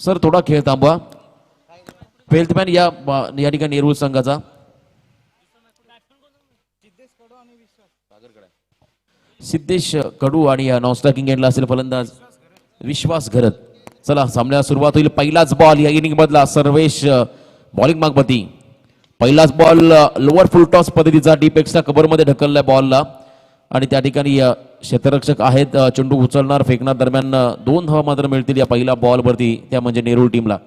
Sir थोडा खेळ थांबवा. वेल्थमॅन या ठिकाणी नेरूळ संघाचा सिद्धेश कडू आणि नॉनस्ट्रायकिंग एंडला असेल फलंदाज विश्वास घरत. चला सामन्याला सुरुवात होईल. पहिलाच बॉल या इनिंग मधला सर्वेश बॉलिंग मागपती. पहिलाच बॉल लोअर फुल टॉस पद्धतीचा डीप एक्स्ट्रा कव्हर मध्ये ढकललाय बॉलला आणि त्या ठिकाणी क्षेत्ररक्षक आहेत चेंडू उचलणार फेकणार दरम्यान 2 धावा मात्र मिळतील या पहिल्या बॉल वरती, त्या म्हणजे नेरूळ टीमला.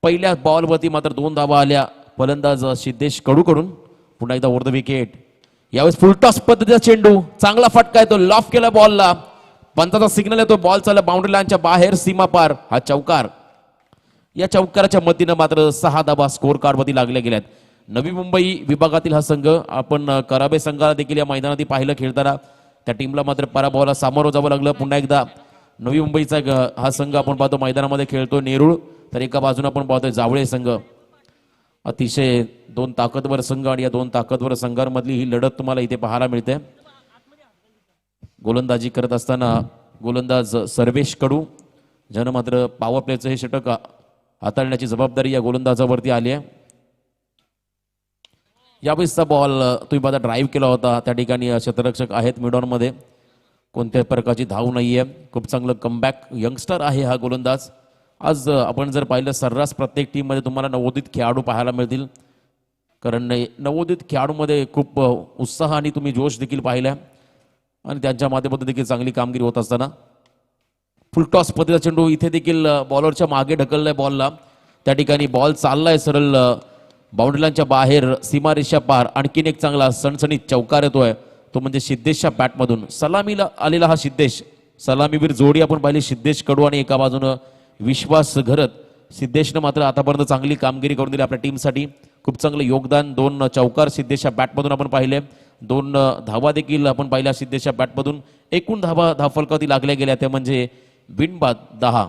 पहिल्या बॉलवरती मात्र 2 धावा आल्या फलंदाज सिद्धेश कडूकडून. पुन्हा एकदा ओव्हर द विकेट. यावेळेस फुलटॉस पद्धतीचा चेंडू चांगला फटका येतो, लॉफ केला बॉलला. पंचाचा सिग्नल येतो, बॉल चालला बाउंड्री लाईनच्या बाहेर सीमा पार. हा चौकार. या चौकाराच्या मदतीनं मात्र 6 धावा स्कोर कार्ड वरती लागल्या गेल्यात. नवी मुंबई विभागातील हा संघ आपण कराबे संघाला देखील या मैदानात पाहिलं खेळताना. त्या टीमला मात्र पराभवाला सामोरं जावं लागलं. पुन्हा एकदा नवी मुंबईचा हा संघ आपण पाहतो मैदानामध्ये खेळतो नेरूळ, तर एका बाजूने आपण पाहतोय जावळे संघ. अतिशय 2 ताकदवर संघ आणि या 2 ताकदवर संघांमधली ही लढत तुम्हाला इथे पाहायला मिळते. गोलंदाजी करत असताना गोलंदाज सर्वेश कडू ज्यानं मात्र पॉवर प्लेचं हे षटक हाताळण्याची जबाबदारी या गोलंदाजावरती आली आहे. यावेळेसचा बॉल तुम्ही पाहता ड्राईव्ह केला होता. त्या ठिकाणी क्षेत्ररक्षक आहेत मिडॉनमध्ये, कोणत्याही प्रकारची धाव नाहीये. खूप चांगलं कमबॅक यंगस्टर आहे हा गोलंदाज. आज आपण जर पाहिलं सर्रास प्रत्येक टीममध्ये तुम्हाला नवोदित खेळाडू पाहायला मिळतील, कारण नवोदित खेळाडूमध्ये खूप उत्साह आणि तुम्ही जोश देखील पाहिला आणि त्यांच्या माध्यमातून देखील चांगली कामगिरी होत असताना फुलटॉस पद्धतीचा चेंडू इथे देखील बॉलरच्या मागे ढकललाय बॉलला. त्या ठिकाणी बॉल चाललाय सरळ बाउंड्री लाईनच्या बाहेर सीमारेषा पार. आणखीन एक चांगला सणसणीत चौकार येतोय, तो म्हणजे सिद्धेशच्या बॅटमधून. सलामीला आलेला हा सिद्धेश, सलामीवीर जोडी आपण पाहिली सिद्धेश कडू आणि एका बाजूनं विश्वास घरत. सिद्धेशनं मात्र आतापर्यंत चांगली कामगिरी करून दिली आपल्या टीमसाठी. खूप चांगलं योगदान. 2 चौकार सिद्धेशच्या बॅटमधून आपण पाहिले, 2 धावा देखील आपण पाहिल्या सिद्धेशच्या बॅटमधून. एकूण धावा धावफलकावरती लागल्या गेल्या त्या म्हणजे बिनबाद 10.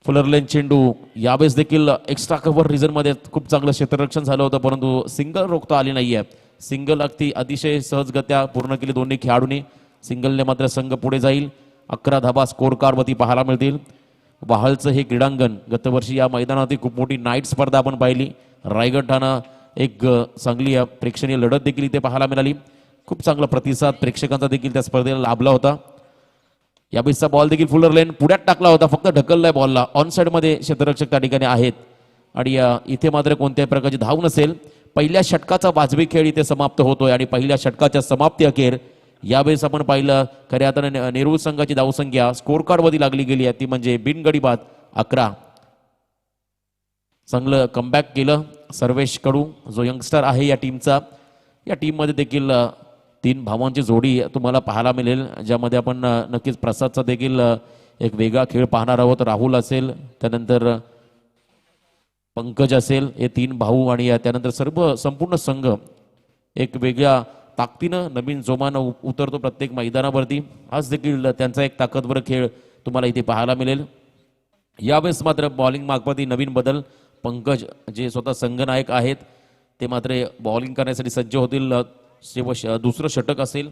फुलरलेन चेंडू यावेळेस देखील एक्स्ट्रा कव्हर रिझन मध्ये खूप चांगलं क्षेत्ररक्षण झालं होतं, परंतु सिंगल रोखता आली नाहीये. सिंगल अगदी अतिशय सहजगत्या पूर्ण केली दोन्ही खेळाडूंनी. सिंगलने मात्र संघ पुढे जाईल. 11 धावा स्कोर कार्डवरती पाहायला मिळतील. वाहलचं हे क्रीडांगण गतवर्षी या मैदानावरती खूप मोठी नाईट स्पर्धा आपण पाहिली. रायगड ठाणा एक चांगली प्रेक्षणीय लढत देखील इथे पाहायला मिळाली. खूप चांगला प्रतिसाद प्रेक्षकांचा देखील त्या स्पर्धेला लाभला होता. या बेसचा बॉल देखील फुलर लेन पुढ्यात टाकला होता, फक्त ढकललाय बॉलला. ऑन साइड मध्ये क्षेत्ररक्षक त्या ठिकाणी आहेत आणि इथे मात्र कोणत्याही प्रकारची धाव नसेल. पहिल्या षटकाचा वाजवी खेळ इथे समाप्त होतोय आणि पहिल्या षटकाच्या समाप्ती अखेर यावेळेस आपण पाहिलं खऱ्या अर्थाने नेरूळ संघाची धावसंख्या स्कोर कार्ड मध्ये लागली गेली आहे, ती म्हणजे बिनगडी बाद 11. चांगलं कमबॅक केलं सर्वेश कडू जो यंगस्टर आहे या टीमचा. या टीममध्ये देखील 3 भावांची जोडी तुम्हाला पाहायला मिळेल, ज्यामध्ये आपण नक्कीच प्रसादचा देखील एक वेगळा खेळ पाहणार आहोत. राहुल असेल, त्यानंतर पंकज असेल, हे 3 भाऊ आणि त्यानंतर संपूर्ण संघ एक वेगळ्या ताकदीनं नवीन जोमानं उतरतो प्रत्येक मैदानावरती. आज देखील त्यांचा एक ताकदवर खेळ तुम्हाला इथे पाहायला मिळेल. यावेळेस मात्र बॉलिंग मागपती नवीन बदल. पंकज जे स्वतः संघनायक आहेत ते मात्र बॉलिंग करण्यासाठी सज्ज होतील. दुसरं षटक असेल.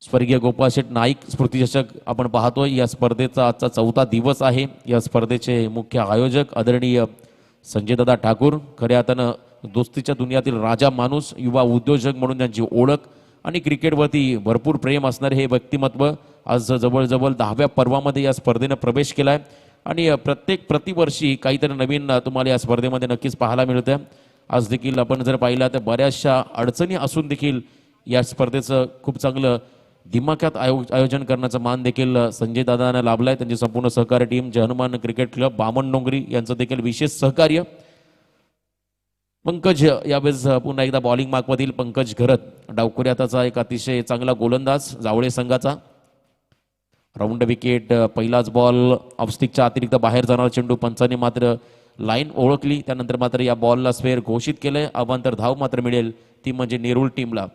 स्वर्गीय गोपाळ शेठ नाईक स्मृती चषक आपण पाहतोय. या स्पर्धेचा आजचा 4था दिवस आहे. या स्पर्धेचे मुख्य आयोजक आदरणीय संजयदादा ठाकूर. खऱ्या अर्थानं दोस्तीच्या दुनियातील राजा माणूस, युवा उद्योजक म्हणून त्यांची ओळख आणि क्रिकेटवरती भरपूर प्रेम असणारे हे व्यक्तिमत्व आज जवळजवळ 10व्या पर्वामध्ये या स्पर्धेनं प्रवेश केलाय आणि प्रतिवर्षी काहीतरी नवीन तुम्हाला या स्पर्धेमध्ये नक्कीच पाहायला मिळतं. आज देखील आपण जर पाहिलं तर बऱ्याचशा अडचणी असून देखील या स्पर्धेचं खूप चांगलं दिमाखात आयोजन करण्याचा मान देखील संजय दादांना लाभलाय. त्यांची संपूर्ण सहकारी टीम जय हनुमान क्रिकेट क्लब बामण डोंगरी यांचं देखील विशेष सहकार्य. पंकज यावेळेस पुन्हा एकदा बॉलिंग मार्कमधील पंकज घरत, डावखुऱ्याचा एक अतिशय चांगला गोलंदाज जावळे संघाचा. Round wicket. पहिलाच बॉल ऑफस्टिकच्या अतिरिक्त बाहेर जाणारा चेंडू पंचाने मात्र लाईन ओळखली, त्यानंतर मात्र या बॉलला स्पेअर घोषित केलंय. अवांतर धाव मात्र मिळेल, ती म्हणजे नेरूळ टीमला.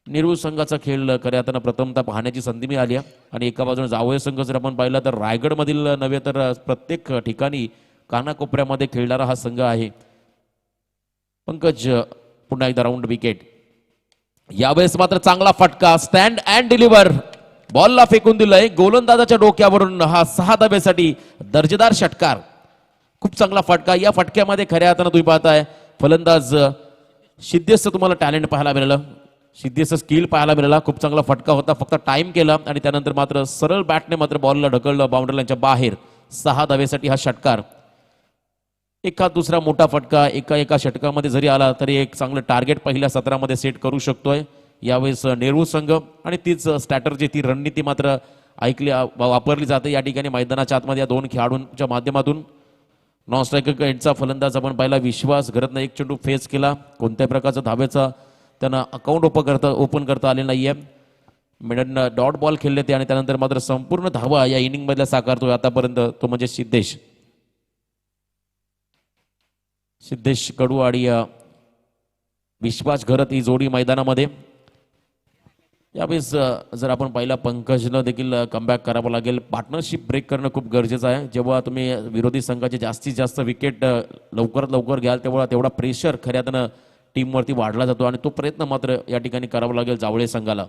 नेरूळ संघाचा खेळ खऱ्या अर्थानं प्रथमतः पाहण्याची संधी मिळाली आणि एका बाजूने जावळे संघ जर आपण पाहिला तर रायगडमधील नव्हे तर प्रत्येक ठिकाणी कानाकोपऱ्यामध्ये खेळणारा हा संघ आहे. पंकज पुन्हा एकदा राऊंड विकेट. यावेळेस मात्र चांगला फटका, स्टँड अँड डिलिव्हर, बॉलला फेकून दिलंय गोलंदाजाच्या डोक्यावरून. हा 6 धाब्यासाठी दर्जेदार षटकार, खूप चांगला फटका. या फटक्यामध्ये खऱ्या अर्थानं तुम्ही पाहताय फलंदाज सिद्धेशचं तुम्हाला टॅलेंट पाहायला मिळालं, सिद्धेशचं स्किल पाहायला मिळाला. खूप चांगला फटका होता, फक्त टाइम केला आणि त्यानंतर मात्र सरळ बॅटने मात्र बॉलला ढकललं बाउंड्री लाईनच्या बाहेर. 6 धाब्यासाठी हा षटकार. एका दुसरा मोठा फटका एका षटकामध्ये जरी आला तरी एक चांगलं टार्गेट पहिल्या सत्रामध्ये सेट करू शकतोय यावेळेस नेहरू संघ. आणि तीच स्ट्रॅटर्जी, ती रणनीती मात्र वापरली जाते या ठिकाणी मैदानाच्या आतमध्ये या दोन खेळाडूंच्या माध्यमातून. नॉन स्ट्रायकर एंडचा फलंदाज आपण पाहिला विश्वास घरतनं एक चेंडू फेस केला. कोणत्याही प्रकारचा धाब्याचा त्यांना अकाउंट ओपन करता आले नाहीये. मिडन डॉट बॉल खेळले ते आणि त्यानंतर मात्र संपूर्ण धावा या इनिंग मधल्या साकारतोय आतापर्यंत तो म्हणजे सिद्धेश कडू आणि विश्वास घरत ही जोडी मैदानामध्ये. यावेळेस जर आपण पाहिला पंकजनं देखील कमबॅक करावं लागेल. पार्टनरशिप ब्रेक करणं खूप गरजेचं आहे. जेव्हा तुम्ही विरोधी संघाचे जास्तीत जास्त विकेट लवकरात लवकर घ्याल तेवढा प्रेशर खऱ्यातनं टीमवरती वाढला जातो आणि तो प्रयत्न मात्र या ठिकाणी करावा लागेल जावळे संघाला.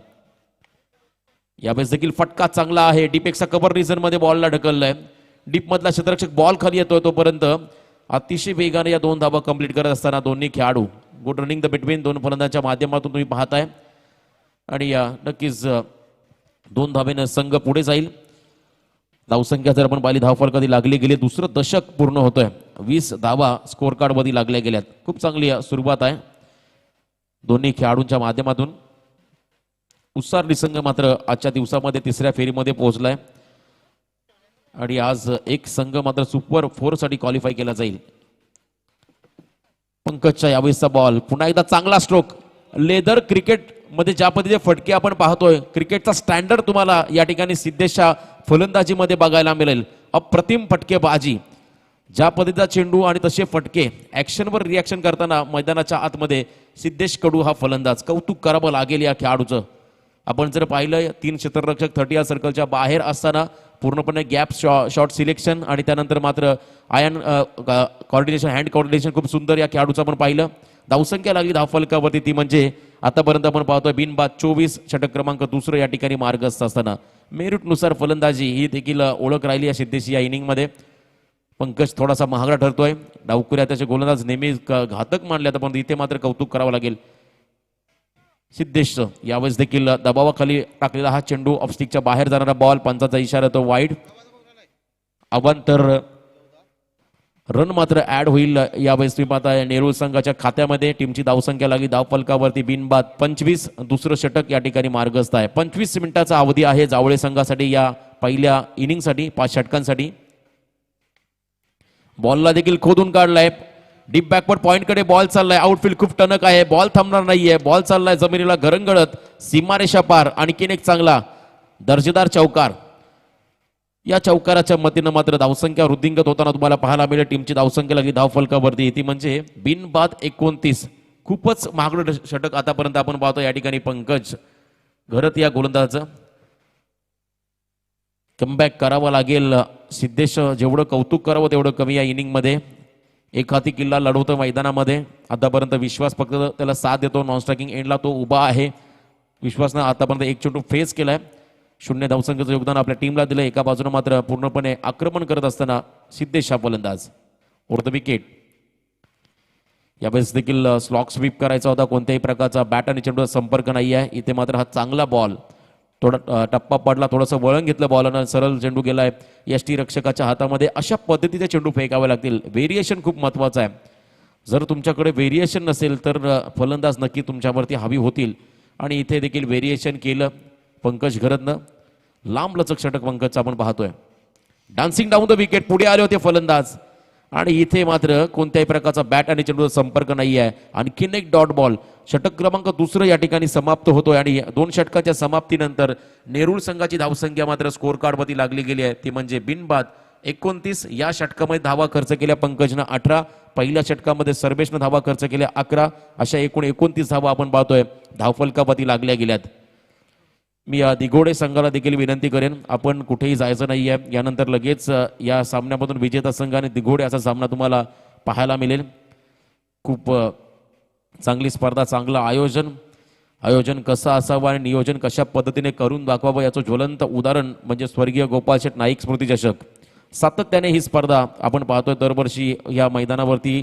यावेळेस देखील फटका चांगला आहे. डीपेक्षा कव्हर रिझन मध्ये बॉलला ढकललाय. डीप मधला क्षेत्ररक्षक बॉल खाली येतोय तोपर्यंत अतिशय वेगाने या 2 धावा कंप्लीट करत असताना दोन्ही खेळाडू गुड रनिंग द बिटवीन दोन फलंदाजांच्या माध्यमातून तुम्ही पाहताय. आणि नक्कीच 2 धावेनं संघ पुढे जाईल. धावसंख्या जर आपण पाहिली धावफल कधी लागली गेली, दुसरं दशक पूर्ण होतोय. 20 धावा स्कोर कार्ड मध्ये लागल्या गेल्यात. खूप चांगली सुरुवात आहे दोन्ही खेळाडूंच्या माध्यमातून. उत्साह संघ मात्र आजच्या दिवसामध्ये 3ऱ्या फेरीमध्ये पोहोचलाय आणि आज एक संघ मात्र सुपर 4 साठी क्वालिफाय केला जाईल. पंकजच्या यावेळेसचा बॉल पुन्हा एकदा चांगला स्ट्रोक. लेदर क्रिकेट मध्ये ज्या पद्धतीचे फटके आपण पाहतोय, क्रिकेटचा स्टँडर्ड तुम्हाला या ठिकाणी सिद्धेशच्या फलंदाजीमध्ये बघायला मिळेल. अप्रतिम फटकेबाजी, ज्या पद्धतीचा चेंडू आणि तसे फटके, ऍक्शनवर रिॲक्शन करताना मैदानाच्या आतमध्ये सिद्धेश कडू हा फलंदाज. कौतुक करावं लागेल या खेळाडूचं. आपण जर पाहिलं 3 क्षेत्ररक्षक 30 सर्कलच्या बाहेर असताना पूर्णपणे गॅप शॉट सिलेक्शन आणि त्यानंतर मात्र आयन कॉर्डिनेशन, हँड कॉर्डिनेशन खूप सुंदर या खेळाडूचं आपण पाहिलं. धावसंख्या लागली धावफलकावरती ती म्हणजे आतापर्यंत आपण पाहतोय बिनबाद 24, षटक क्रमांक 2 या ठिकाणी मार्गस्थ असताना मेरिटनुसार फलंदाजी ही देखील ओळख राहिली या सिद्धेशी या इनिंगमध्ये. पंकज थोडासा महागडा ठरतोय. डावकुऱ्या त्याचे गोलंदाज नेहमी घातक मानले पण इथे मात्र कौतुक करावं लागेल सिद्धेशचं. यावेळेस देखील दबावाखाली टाकलेला हा चेंडू ऑफस्टिकच्या बाहेर जाणारा बॉल, पंचाचा इशारा तो वाईड. अवांतर रन मात्र ऍड होईल यावेळेस तुम्ही पाहताय नेहरू संघाच्या खात्यामध्ये. टीमची धावसंख्या लागली धावफलकावरती बिनबाद 25, दुसरं षटक या ठिकाणी मार्गस्थ आहे. 25 मिनिटाचा अवधी आहे जावळे संघासाठी या पहिल्या इनिंगसाठी 5 षटकांसाठी. बॉलला देखील खोदून काढलाय. डीप बॅकवर्ड पॉइंट कडे बॉल चाललाय. आउटफील्ड खूप टणक आहे. बॉल थांबणार नाहीये. बॉल चाललाय जमिनीला गरंगळत सीमारेषा पार. आणखीन एक चांगला दर्जेदार चौकार. या चौकाराच्या मतीनं मात्र धावसंख्या वृद्धिंगत होताना तुम्हाला पाहायला मिळेल. टीमची धावसंख्या लागली धावफलकावरती ती म्हणजे बिनबाद 29. खूपच महागडं षटक आतापर्यंत आपण पाहतो या ठिकाणी पंकज घरत या गोलंदाजाचं. कमबॅक करावं लागेल. सिद्धेश जेवढं कौतुक करावं तेवढं कमी या इनिंगमध्ये. एक हाती किल्ला लढवतो मैदानामध्ये. आतापर्यंत विश्वास फक्त त्याला साथ देतो. नॉन स्ट्रायकिंग एंडला तो उभा आहे. विश्वासनं आतापर्यंत एक चेंडू फेस केलाय. 0 धावसंख्येचं योगदान आपल्या टीमला दिलं. एका बाजूने मात्र पूर्णपणे आक्रमण करत असताना सिद्धेश हा फलंदाज. The wicket. यावेळेस देखील स्लॉक स्वीप करायचा होता. कोणत्याही प्रकारचा बॅट आणि चेंडूचा संपर्क नाही आहे. इथे मात्र हा चांगला बॉल, थोडा टप्पा पडला, थोडंसं वळण घेतलं बॉलनं, सरळ चेंडू गेलाय यष्टी रक्षकाच्या हातामध्ये. अशा पद्धतीचे चेंडू फेकावे लागतील. व्हेरिएशन खूप महत्वाचं आहे. जर तुमच्याकडे व्हेरिएशन नसेल तर फलंदाज नक्की तुमच्यावरती हवी होतील आणि इथे देखील व्हेरिएशन केलं पंकज घरतनं. लांब लचक षटक पंकजचं आपण पाहतोय. Dancing down the wicket. पुढे आले होते फलंदाज आणि इथे मात्र कोणत्याही प्रकारचा बॅट आणि चेंडूचा संपर्क नाही आहे. आणखीन एक डॉट बॉल. षटक क्रमांक 2 या ठिकाणी समाप्त होतोय आणि 2 षटकाच्या समाप्तीनंतर नेरूळ संघाची धावसंख्या मात्र स्कोर कार्डवरती लागली गेली आहे ती म्हणजे बिनबाद 29. या षटकामध्ये धावा खर्च केल्या पंकजनं 18. पहिल्या षटकामध्ये सर्वेशनं धावा खर्च केल्या 11. अशा एकूण 29 धावा आपण पाहतोय धावफलकावरती लागल्या गेल्यात. मी दिघोडे संघाला देखील विनंती करेन, आपण कुठेही जायचं नाही आहे. यानंतर लगेच या सामन्यामधून विजेता संघ आणि दिघोडे असा सामना तुम्हाला पाहायला मिळेल. खूप चांगली स्पर्धा, चांगलं आयोजन कसं असावं आणि नियोजन कशा पद्धतीने करून दाखवावं याचं ज्वलंत उदाहरण म्हणजे स्वर्गीय गोपाळ शेठ नाईक स्मृती चषक. सातत्याने ही स्पर्धा आपण पाहतोय दरवर्षी या मैदानावरती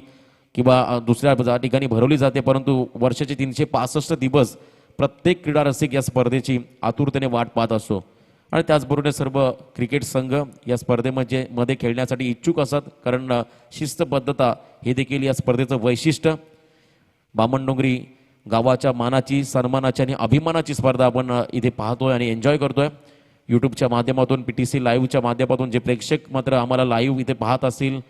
किंवा दुसऱ्या ठिकाणी भरवली जाते, परंतु वर्षाचे 365 दिवस प्रत्येक क्रीडा रसिक या स्पर्धेची आतुरतेने वाट पाहत असतो आणि त्याचबरोबर सर्व क्रिकेट संघ या स्पर्धेमध्ये खेळण्यासाठी इच्छुक असतात, कारण शिस्तबद्धता हे देखील या स्पर्धेचं वैशिष्ट्य. बामणडोंगरी गावाच्या मानाची, सन्मानाची आणि अभिमानाची स्पर्धा आपण इथे पाहतोय आणि एन्जॉय करतोय. यूट्यूबच्या माध्यमातून, PTC लाईव्हच्या माध्यमातून जे प्रेक्षक मात्र आम्हाला लाईव्ह इथे पाहत असतील,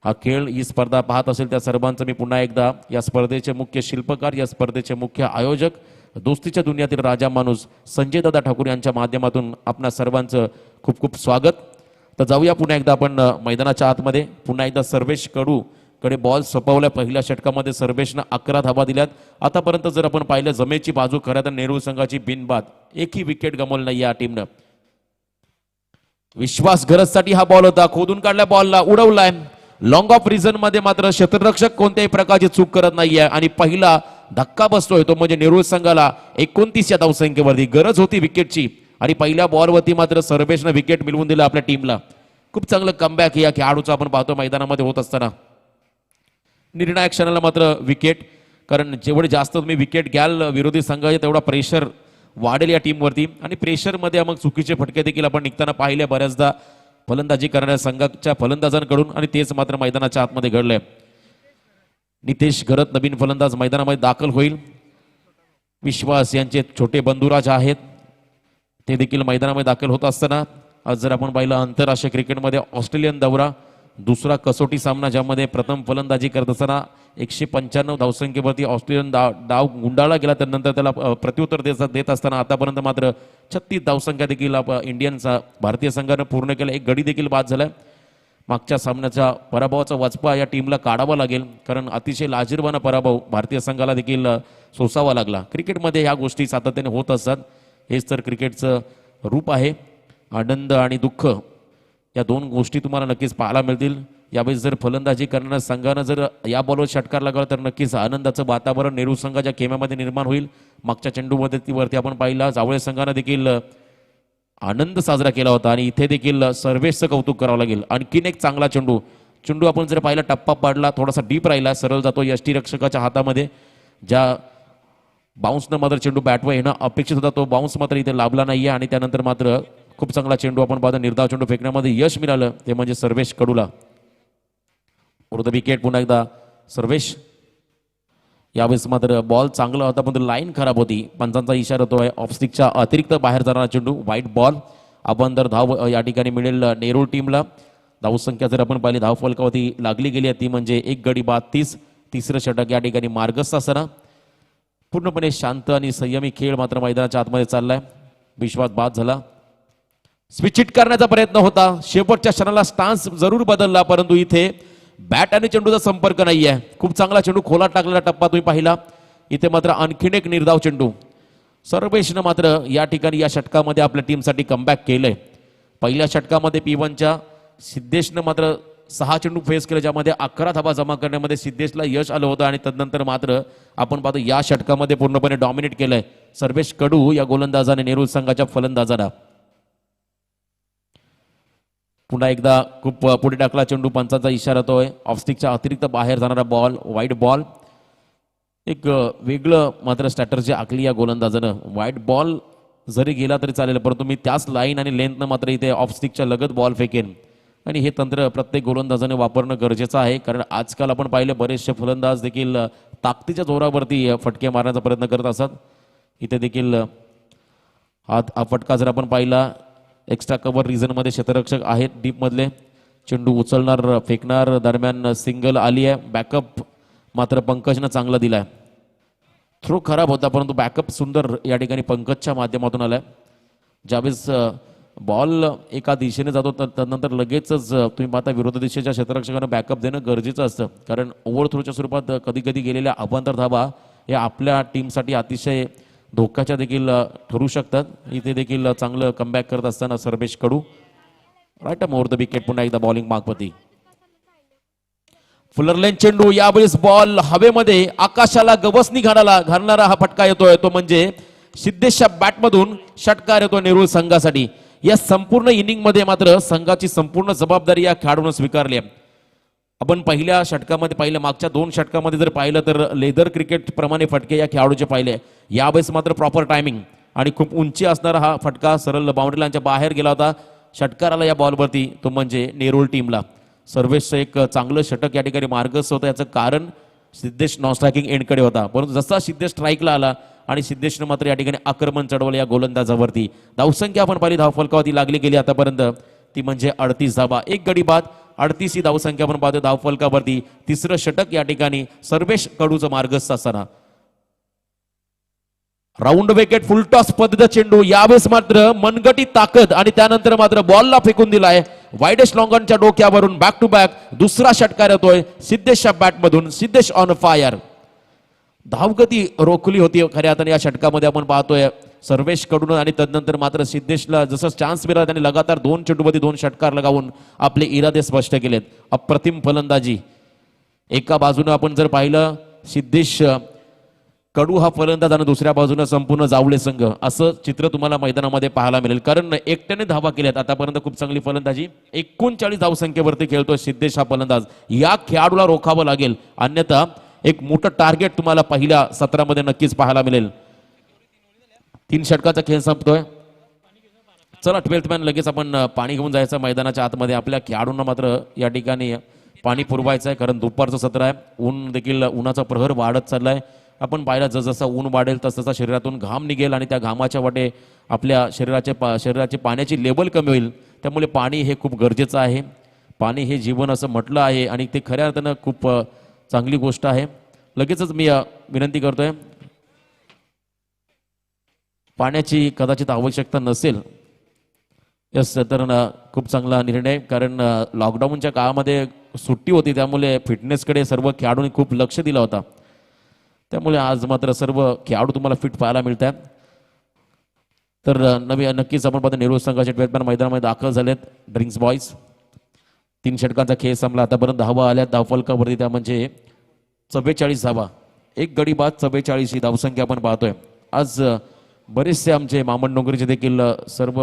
हा खेळ, ही स्पर्धा पाहत असेल, त्या सर्वांचं मी पुन्हा एकदा या स्पर्धेचे मुख्य शिल्पकार, या स्पर्धेचे मुख्य आयोजक, दोस्तीच्या दुनियातील राजा माणूस संजय दादा ठाकूर यांच्या माध्यमातून आपणा सर्वांचं खूप खूप स्वागत. तर जाऊया पुन्हा एकदा आपण मैदानाच्या आतमध्ये. पुन्हा एकदा सर्वेश कडे बॉल सोपवल्या. पहिल्या षटकामध्ये सर्वेशनं 11 धावा दिल्यात. आतापर्यंत जर आपण पाहिलं जमेची बाजू खऱ्या तर नेहरू संघाची बिनबाद, एकही विकेट गमावली नाही या टीमनं. विश्वास गरजसाठी हा बॉल होता, खोदून काढल्या बॉलला, उडवलाय लॉंग ऑफ रिझन मध्ये. मात्र क्षेत्ररक्षक कोणत्याही प्रकारची चूक करत नाहीये आणि पहिला धक्का बसतोय तो म्हणजे नेहरू संघाला 29 या धावसंख्येवरती. गरज होती विकेटची आणि पहिल्या बॉलवरती मात्र सर्वेशनं विकेट मिळवून दिलं आपल्या टीमला. खूप चांगलं कमबॅक या खेळाडूचं आपण पाहतो मैदानामध्ये होत असताना. निर्णायक क्षणाला मात्र विकेट, कारण जेवढे जास्त तुम्ही विकेट घ्याल विरोधी संघाचे तेवढा प्रेशर वाढेल या टीमवरती आणि प्रेशरमध्ये मग चुकीचे फटके देखील आपण निघताना पाहिले बऱ्याचदा फलंदाजी करणाऱ्या संघाच्या फलंदाजांकडून आणि तेच मात्र मैदानाच्या आतमध्ये घडलंय. नितेश घरत नवीन फलंदाज मैदानामध्ये दाखल होईल. विश्वास यांचे छोटे बंधुराज आहेत, ते देखील मैदानामध्ये दाखल होत असताना आज जर आपण पाहिलं आंतरराष्ट्रीय क्रिकेटमध्ये ऑस्ट्रेलियन दौरा, दुसरा कसोटी सामना ज्यामध्ये प्रथम फलंदाजी करत असताना 195 धावसंख्येवरती ऑस्ट्रेलियन डाव गुंडाळला गेला, त्यानंतर त्याला प्रत्युत्तर देत असताना आतापर्यंत मात्र 36 धावसंख्या देखील इंडियनचा भारतीय संघानं पूर्ण केला. एक गडी देखील बाद झालाय. मागच्या सामन्याचा पराभवाचा वचपा या टीमला काढावा लागेल, कारण अतिशय लाजिरवाणा पराभव भारतीय संघाला देखील सोसावा लागला. क्रिकेटमध्ये ह्या गोष्टी सातत्याने होत असतात, हेच तर क्रिकेटचं रूप आहे. आनंद आणि दुःख या दोन गोष्टी तुम्हाला नक्कीच पाहायला मिळतील. यावेळेस जर फलंदाजी करणाऱ्या संघानं जर या बॉलवर षटकार लागला तर नक्कीच आनंदाचं वातावरण नेहरू संघाच्या खेम्यामध्ये निर्माण होईल. मागच्या चेंडूमध्ये वरती आपण पाहिला जावळे संघानं देखील आनंद साजरा केला होता आणि इथे देखील सर्वेशचं कौतुक करावं लागेल. आणखीन एक चांगला चेंडू आपण जर पाहिला, टप्पा पाडला, थोडासा डीप राहिला, सरळ जातो यष्टीरक्षकाच्या हातामध्ये. ज्या बाउन्सनं मात्र चेंडू बॅटवर येणं अपेक्षित होता तो बाउन्स मात्र इथे लाभला नाहीये आणि त्यानंतर मात्र खूप चांगला चेंडू आपण पाहतो, निर्धाव चेंडू फेकण्यामध्ये यश मिळालं, ते म्हणजे सर्वेश कडूला. द विकेट पुन्हा एकदा सर्वेश. यावेळेस मात्र बॉल चांगला होता पण लाईन खराब होती, पंचांचा इशारा होतोय. ऑफस्टिकच्या अतिरिक्त बाहेर जाणारा चेंडू, व्हाईट बॉल. आपण जर धाव या ठिकाणी मिळेल नेहरू टीमला. धावसंख्या जर आपण पाहिली, धाव फलकावरती लागली गेली ती म्हणजे एक गडी बाद 30. तिसरं षटक या ठिकाणी मार्गस्थ असताना पूर्णपणे शांत आणि संयमी खेळ मात्र मैदानाच्या आतमध्ये चाललाय. विश्वास बाद झाला. स्विच हिट करण्याचा प्रयत्न होता, शेवटच्या क्षणाला स्टान्स जरूर बदलला, परंतु इथे बॅट आणि चेंडूचा संपर्क नाहीये. खूप चांगला चेंडू खोलात टाकलेला टप्पा तुम्ही पाहिला. इथे मात्र आणखीन एक निर्धाव चेंडू. सर्वेशनं मात्र या ठिकाणी या षटकामध्ये आपल्या टीमसाठी कमबॅक केलंय. पहिल्या षटकामध्ये P1च्या सिद्धेशनं मात्र 6 चेंडू फेस केले, ज्यामध्ये 11 धावा जमा करण्यामध्ये सिद्धेशला यश आलं होतं आणि तदनंतर मात्र आपण पाहतो या षटकामध्ये पूर्णपणे डॉमिनेट केलंय सर्वेश कडू या गोलंदाजाने नेहरू संघाच्या फलंदाजाला. पुन्हा एकदा खूप पुढे टाकला चेंडू, पंचांचा इशारा होतोय. ऑफस्टिकच्या अतिरिक्त बाहेर जाणारा बॉल, व्हाईट बॉल. एक वेगळं मात्र स्ट्रॅटर्जी आखली या गोलंदाजानं. व्हाईट बॉल जरी गेला तरी चालेल, परंतु मी त्याच लाईन आणि लेंथनं मात्र इथे ऑफस्टिकच्या लगत बॉल फेकेन आणि हे तंत्र प्रत्येक गोलंदाजाने वापरणं गरजेचं आहे, कारण आजकाल आपण पाहिले बरेचसे फलंदाज देखील ताकदीच्या जोरावरती फटके मारण्याचा प्रयत्न करत असतात. इथे देखील हा फटका जर आपण पाहिला, एक्स्ट्रा कव्हर रिझनमध्ये क्षेत्ररक्षक आहेत डीपमधले. चेंडू उचलणार फेकणार दरम्यान सिंगल आली आहे. बॅकअप मात्र पंकजनं चांगला दिलाय. थ्रो खराब होता परंतु बॅकअप सुंदर या ठिकाणी पंकजच्या माध्यमातून आलाय. ज्यावेळेस बॉल एका दिशेने जातो त्यानंतर लगेचच तुम्ही पाहता विरोधी दिशेच्या क्षेत्ररक्षकांना बॅकअप देणं गरजेचं असतं, कारण ओव्हर थ्रोच्या स्वरूपात कधी कधी गेलेल्या अवांतर धावा या आपल्या टीमसाठी अतिशय धोक्याच्या देखील ठरू शकतात. इथे देखील चांगलं कमबॅक करत असताना सर्वेश कडू राईट मोर द विकेट. पुन्हा एकदा बॉलिंग मागपती. फुलरलेन चेंडू, यावेळेस बॉल हवेमध्ये आकाशाला गवसणी घालणारा हा फटका येतोय, तो म्हणजे सिद्धेशच्या बॅटमधून षटकार येतो नेरूळ संघासाठी. या संपूर्ण इनिंग मध्ये मात्र संघाची संपूर्ण जबाबदारी या खेळाडूने स्वीकारली आहे. आपण पहिल्या षटकामध्ये पाहिलं, मागच्या 2 षटकामध्ये जर पाहिलं तर लेदर क्रिकेट प्रमाणे फटके या खेळाडूचे पाहिले. यावेळेस मात्र प्रॉपर टायमिंग आणि खूप उंची असणारा हा फटका सरळ बाउंड्री लाईनच्या बाहेर गेला होता. षटकार आला या बॉलवरती, तो म्हणजे नेरूळ टीमला. सर्वेशचं एक चांगलं षटक या ठिकाणी मार्गस्थ होतं. याचं कारण सिद्धेश नॉन स्ट्रायकिंग एंडकडे होता, परंतु जसा सिद्धेश स्ट्राईकला आला आणि सिद्धेशनं मात्र या ठिकाणी आक्रमण चढवलं या गोलंदाजावरती. धावसंख्या आपण पाहिली धावफलकावरती लागली गेली आतापर्यंत, ती म्हणजे 38 धावा. 1 गडी बाद, 38 ही धावसंख्या आपण पाहतो धावफलकावरती. तिसरं षटक या ठिकाणी सर्वेश कडूचं मार्गस्थ असताना. राऊंड विकेट, फुलटॉस पद्धत चेंडू, यावेळेस मात्र मनगटी ताकद आणि त्यानंतर मात्र बॉलला फेकून दिलाय वाईडेस्ट लॉंगॉनच्या डोक्यावरून. बॅक टू बॅक दुसरा षटकार येतोय सिद्धेशच्या बॅटमधून. Siddhesh on fire. धावगती रोखली होती खऱ्या अर्थाने या षटकामध्ये आपण पाहतोय सर्वेश कडून, आणि तदनंतर मात्र सिद्धेशला जसं चान्स मिळाला त्याने लगातार 2 चेंडूमध्ये 2 षटकार लगावून आपले इरादे स्पष्ट केलेत. अप्रतिम फलंदाजी. एका बाजूने आपण जर पाहिलं सिद्धेश कडू हा फलंदाज आणि दुसऱ्या बाजूने संपूर्ण जावळे संघ, असं चित्र तुम्हाला मैदानामध्ये पाहायला मिळेल. कारण एकट्याने धावा केल्यात आतापर्यंत, खूप चांगली फलंदाजी. 39 धावसंख्येवरती खेळतोय सिद्धेश हा फलंदाज. या खेळाडूला रोखावं लागेल, अन्यथा एक मोठं टार्गेट तुम्हाला पहिल्या सत्रामध्ये नक्कीच पाहायला मिळेल. 3 षटकाचा खेळ संपतोय. चला 12th मॅन, लगेच आपण पाणी घेऊन जायचं मैदानाच्या आतमध्ये. आपल्या खेळाडूंना मात्र या ठिकाणी पाणी पुरवायचं आहे, कारण दुपारचं सत्र आहे. ऊन देखील, उन्हाचा प्रहर वाढत चाललाय. आपण पाहिलं जसजसा ऊन वाढेल तसतसा शरीरातून घाम निघेल आणि त्या घामाच्या वाटे आपल्या शरीराची पाण्याची लेवल कमी होईल. त्यामुळे पाणी हे खूप गरजेचं आहे. पाणी हे जीवन असं म्हटलं आहे आणि ते खऱ्या अर्थानं खूप चांगली गोष्ट आहे. लगेचच मी विनंती करतोय, पाण्याची कदाचित आवश्यकता नसेल यस तर खूप चांगला निर्णय, कारण लॉकडाऊनच्या काळामध्ये सुट्टी होती, त्यामुळे फिटनेसकडे सर्व खेळाडूंनी खूप लक्ष दिलं होतं. त्यामुळे आज मात्र सर्व खेळाडू तुम्हाला फिट पाहायला मिळतात. तर नक्कीच आपण पाहतो नेहरू संघाचे 12th मॅन मैदानामध्ये दाखल झालेत ड्रिंक्स बॉईज. 3 षटकांचा खेळ संपला. आतापर्यंत धावा आल्या धावफलकावरती, त्या म्हणजे 44 धावा. 1 गडी बाद, 44 ही धावसंख्या आपण पाहतोय. आज बरेचसे आमचे बामणडोंगरीचे देखील सर्व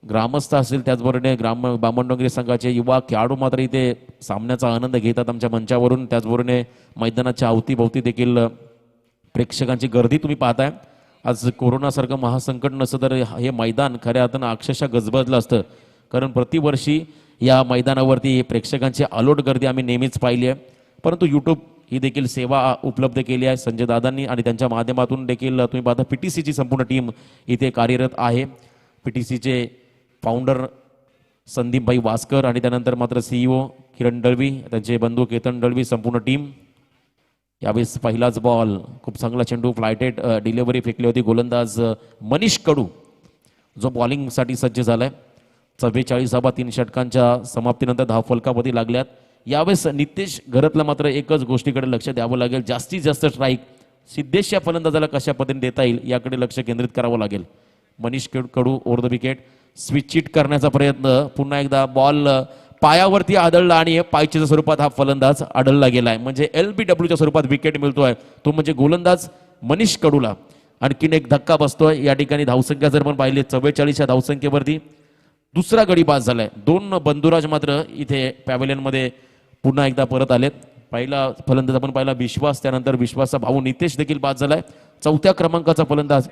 ग्रामस्थ असतील, त्याचबरोबर बामणडोंगरी संघाचे युवा खेळाडू मात्र इथे सामन्याचा आनंद घेतात आमच्या मंचावरून. त्याचबरोबर मैदानाच्या अवतीभोवती देखील प्रेक्षकांची गर्दी तुम्ही पाहताय. आज कोरोनासारखं महासंकट नसतं तर हे मैदान खऱ्या अर्थानं अक्षरशः गजबजलं असतं, कारण प्रतिवर्षी या मैदानावरती प्रेक्षकांची अलोट गर्दी आम्ही नेहमीच पाहिली आहे. परंतु यूट्यूब ही देखील सेवा उपलब्ध केली आहे संजय दादांनी, आणि त्यांच्या माध्यमातून देखील तुम्ही पाहता PTCची संपूर्ण टीम इथे कार्यरत आहे. PTCचे फाउंडर संदीपभाई वास्कर आणि त्यानंतर मात्र CEO किरण दळवी, त्यांचे बंधू केतन दळवी, संपूर्ण टीम. यावेळेस पहिलाच बॉल, खूप चांगला चेंडू, फ्लायटेड डिलिव्हरी फेकली होती. गोलंदाज मनीष कडू जो बॉलिंगसाठी सज्ज झालाय. 44 धावा 3 षटकांच्या समाप्तीनंतर धावफलकावरती लागल्यात. यावेळेस नितेश घरतला मात्र एकच गोष्टीकडे लक्ष द्यावं लागेल, जास्तीत जास्त स्ट्राईक सिद्धेश या फलंदाजाला कशा पद्धतीने देता येईल याकडे लक्ष केंद्रित करावं लागेल. Manish Kadu over the wicket. Switch hit करण्याचा प्रयत्न, पुन्हा एकदा बॉल पायावरती आदळला आणि पायचीच्या स्वरूपात हा फलंदाज आढळला गेलाय, म्हणजे LBWच्या स्वरूपात विकेट मिळतोय, तो म्हणजे गोलंदाज मनीष कडूला. आणखीन एक धक्का बसतोय या ठिकाणी. धावसंख्या जर पण पाहिली 44 या धावसंख्येवरती दुसरा गडी बाद झालाय. 2 बंधुराज मात्र इथे पॅव्हेलियनमध्ये पुन्हा एकदा परत आलेत. पहिला फलंदाज आपण पाहिला विश्वास, त्यानंतर विश्वासचा भाऊ नितेश देखील बाद झालाय. 4थ्या क्रमांकाचा फलंदाज